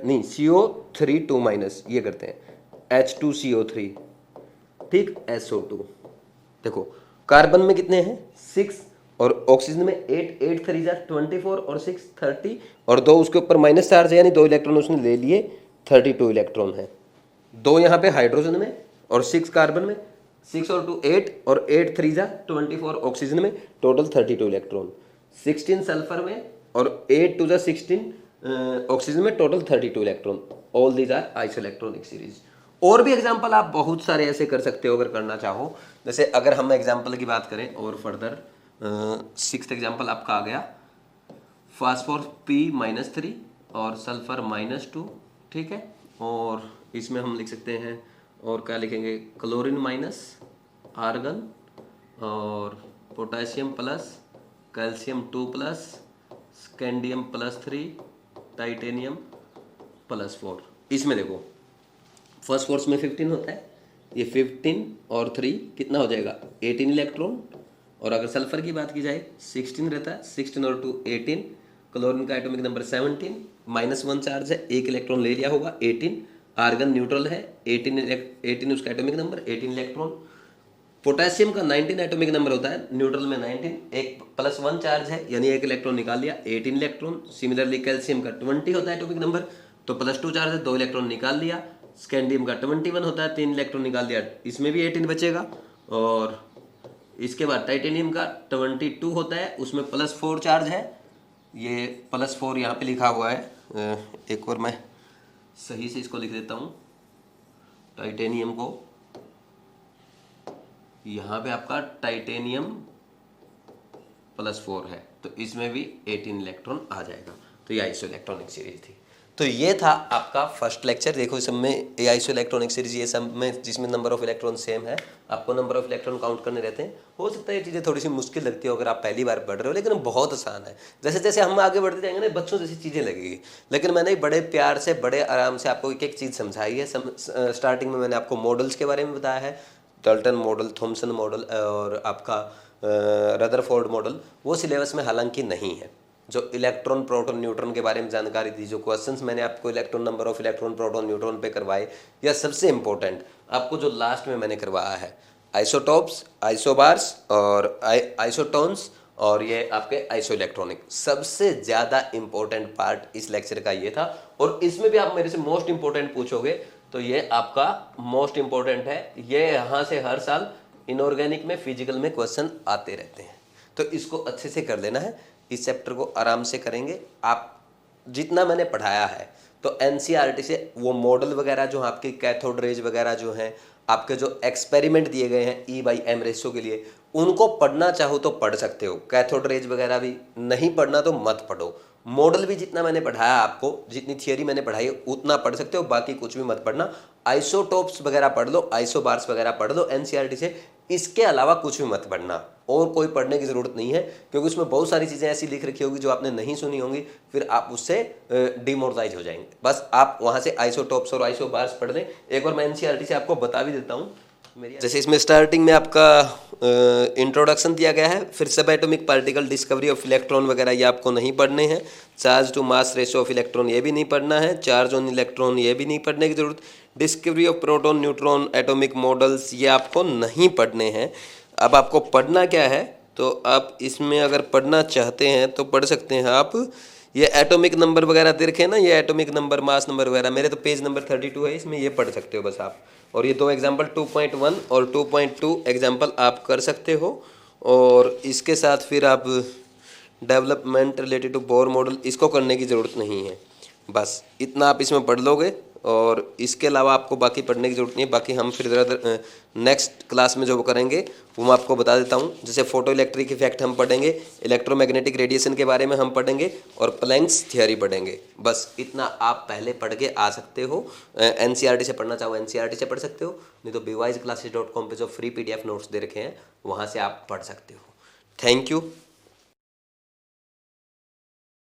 नहीं, CO3 2-, ये करते हैं, H2CO3, ठीक, SO2। देखो कार्बन में कितने हैं 6, और ऑक्सीजन में 8, 8 3 24 और 6 30, और 2 उसके ऊपर माइनस चार्ज है, यानी 2 इलेक्ट्रॉन उसने ले लिए, 32 इलेक्ट्रॉन है। 2 यहाँ पे हाइड्रोजन में और 6 कार्बन में, 6 और 2 8, और 8 3 24 ऑक्सीजन में, टोटल 32 इलेक्ट्रॉन। 16 सल्फर में और 8 2 16 ऑक्सीजन में, total 32 electron. All these are isoelectronic series. और भी एग्जांपल आप बहुत सारे ऐसे कर सकते हो अगर करना चाहो। जैसे अगर हम एग्जांपल की बात करें और फर्दर, 6th एग्जांपल आपका आ गया, फास्फोर P-3 और सल्फर -2, ठीक है। और इसमें हम लिख सकते हैं, और क्या लिखेंगे, क्लोरीन - आर्गन, और पोटेशियम +, कैल्शियम 2+, स्कैंडियम +3, टाइटेनियम +4। इसमें देखो फर्स्ट फोर्स में 15 होता है, ये 15 और 3 कितना हो जाएगा 18 इलेक्ट्रॉन, और अगर सल्फर की बात की जाए 16 रहता है, 16 और 2 18। क्लोरीन का एटॉमिक नंबर 17, -1 चार्ज है, एक इलेक्ट्रॉन ले लिया होगा 18। आर्गन न्यूट्रल है, 18 उसका एटॉमिक नंबर, 18 इलेक्ट्रॉन। पोटेशियम का 19 एटॉमिक नंबर होता है, न्यूट्रल में 19, एक +1 चार्ज है यानी एक इलेक्ट्रॉन निकाल लिया, 18 इलेक्ट्रॉन। सिमिलरली कैल्शियम का 20 होता है एटॉमिक नंबर, तो +2 चार्ज है, 2 इलेक्ट्रॉन निकाल लिया। स्कैंडियम का 21 होता है, 3 इलेक्ट्रॉन निकाल दिया, इसमें भी 18 बचेगा। और इसके बाद टाइटेनियम का 22 होता है, उसमें +4 चार्ज है, ये +4 यहाँ पे लिखा हुआ है। एक और मैं सही से इसको लिख देता हूँ, टाइटेनियम को यहाँ पे आपका टाइटेनियम +4 है, तो इसमें भी 18 इलेक्ट्रॉन आ जाएगा। तो ये आइसो इलेक्ट्रॉनिक सीरीज थी। तो ये था आपका फर्स्ट लेक्चर। देखो इस सब में ये आइसो इलेक्ट्रॉनिक सीरीज, ये सब में जिसमें नंबर ऑफ इलेक्ट्रॉन सेम है, आपको नंबर ऑफ इलेक्ट्रॉन काउंट करने रहते हैं। हो सकता है ये चीज़ें थोड़ी सी मुश्किल लगती हो अगर आप पहली बार पढ़ रहे हो, लेकिन बहुत आसान है। जैसे जैसे हम आगे बढ़ते जाएंगे ना, बच्चों जैसी चीज़ें लगेगी, लेकिन मैंने बड़े प्यार से बड़े आराम से आपको एक एक चीज़ समझाई है। स्टार्टिंग में मैंने आपको मॉडल्स के बारे में बताया है, डाल्टन मॉडल, थॉमसन मॉडल और आपका रदरफोर्ड मॉडल, वो सिलेबस में हालांकि नहीं है। जो इलेक्ट्रॉन, प्रोटॉन, न्यूट्रॉन के बारे में जानकारी दी, जो क्वेश्चंस मैंने आपको electron, number of electron, proton, neutron पे करवाए, या सबसे इंपॉर्टेंट आपको जो लास्ट में मैंने करवाया है, आइसोटॉप्स, आइसोबार्स और आइसोटोन्स, और ये आपके आइसो इलेक्ट्रॉनिक, सबसे ज़्यादा इंपॉर्टेंट पार्ट इस लेक्चर का ये था। और इसमें भी आप मेरे से मोस्ट इंपॉर्टेंट पूछोगे तो ये आपका मोस्ट इंपॉर्टेंट है। ये यहाँ से हर साल इनऑर्गेनिक में, फिजिकल में क्वेश्चन आते रहते हैं, तो इसको अच्छे से कर लेना है। इस चैप्टर को आराम से करेंगे आप। जितना मैंने पढ़ाया है तो एनसीईआरटी से वो मॉडल वगैरह जो आपके कैथोड रेज वगैरह जो हैं, आपके जो एक्सपेरिमेंट दिए गए हैं E/M रेशियो के लिए, उनको पढ़ना चाहो तो पढ़ सकते हो। कैथोड रेज वगैरह भी नहीं पढ़ना तो मत पढ़ो। मॉडल भी जितना मैंने पढ़ाया आपको, जितनी थियरी मैंने पढ़ाई उतना पढ़ सकते हो, बाकी कुछ भी मत पढ़ना। आइसोटोप्स वगैरह पढ़ लो, आइसोबार्स वगैरह पढ़ लो एनसीईआरटी से, इसके अलावा कुछ भी मत पढ़ना। और कोई पढ़ने की ज़रूरत नहीं है, क्योंकि उसमें बहुत सारी चीज़ें ऐसी लिख रखी होगी जो आपने नहीं सुनी होंगी, फिर आप उससे डिमोरलाइज हो जाएंगे। बस आप वहाँ से आइसोटोप्स और आइसोबार्स पढ़ लें। एक बार मैं एनसीईआरटी से आपको बता भी देता हूँ। जैसे इसमें स्टार्टिंग में आपका इंट्रोडक्शन दिया गया है, फिर subatomic particle, discovery of electron वगैरह ये आपको नहीं पढ़ने हैं। Charge to mass ratio of electron ये भी नहीं पढ़ना है। चार्ज ऑन इलेक्ट्रॉन ये भी नहीं पढ़ने की जरूरत। Discovery of proton, neutron, atomic models ये आपको नहीं पढ़ने हैं। अब आपको पढ़ना क्या है, तो आप इसमें अगर पढ़ना चाहते हैं तो पढ़ सकते हैं आप। ये एटॉमिक नंबर वगैरह दे रखे हैं ना, ये एटॉमिक नंबर, मास नंबर वगैरह, मेरे तो पेज नंबर 32 है, इसमें ये पढ़ सकते हो बस आप। और ये 2 एग्जाम्पल 2.1 और 2.2 एग्जाम्पल आप कर सकते हो। और इसके साथ फिर आप development related to Bohr model, इसको करने की ज़रूरत नहीं है। बस इतना आप इसमें पढ़ लोगे, और इसके अलावा आपको बाकी पढ़ने की ज़रूरत नहीं है। बाकी हम फिर नेक्स्ट क्लास में जो करेंगे वो मैं आपको बता देता हूँ। जैसे फोटो इलेक्ट्रिक इफेक्ट हम पढ़ेंगे, इलेक्ट्रोमैग्नेटिक रेडिएशन के बारे में हम पढ़ेंगे, और प्लैंक्स थियरी पढ़ेंगे। बस इतना आप पहले पढ़ के आ सकते हो। एनसीईआरटी से पढ़ना चाहो एनसीईआरटी से पढ़ सकते हो, नहीं तो bewiseclasses.com पे जो फ्री PDF नोट्स दे रखे हैं वहाँ से आप पढ़ सकते हो। Thank you.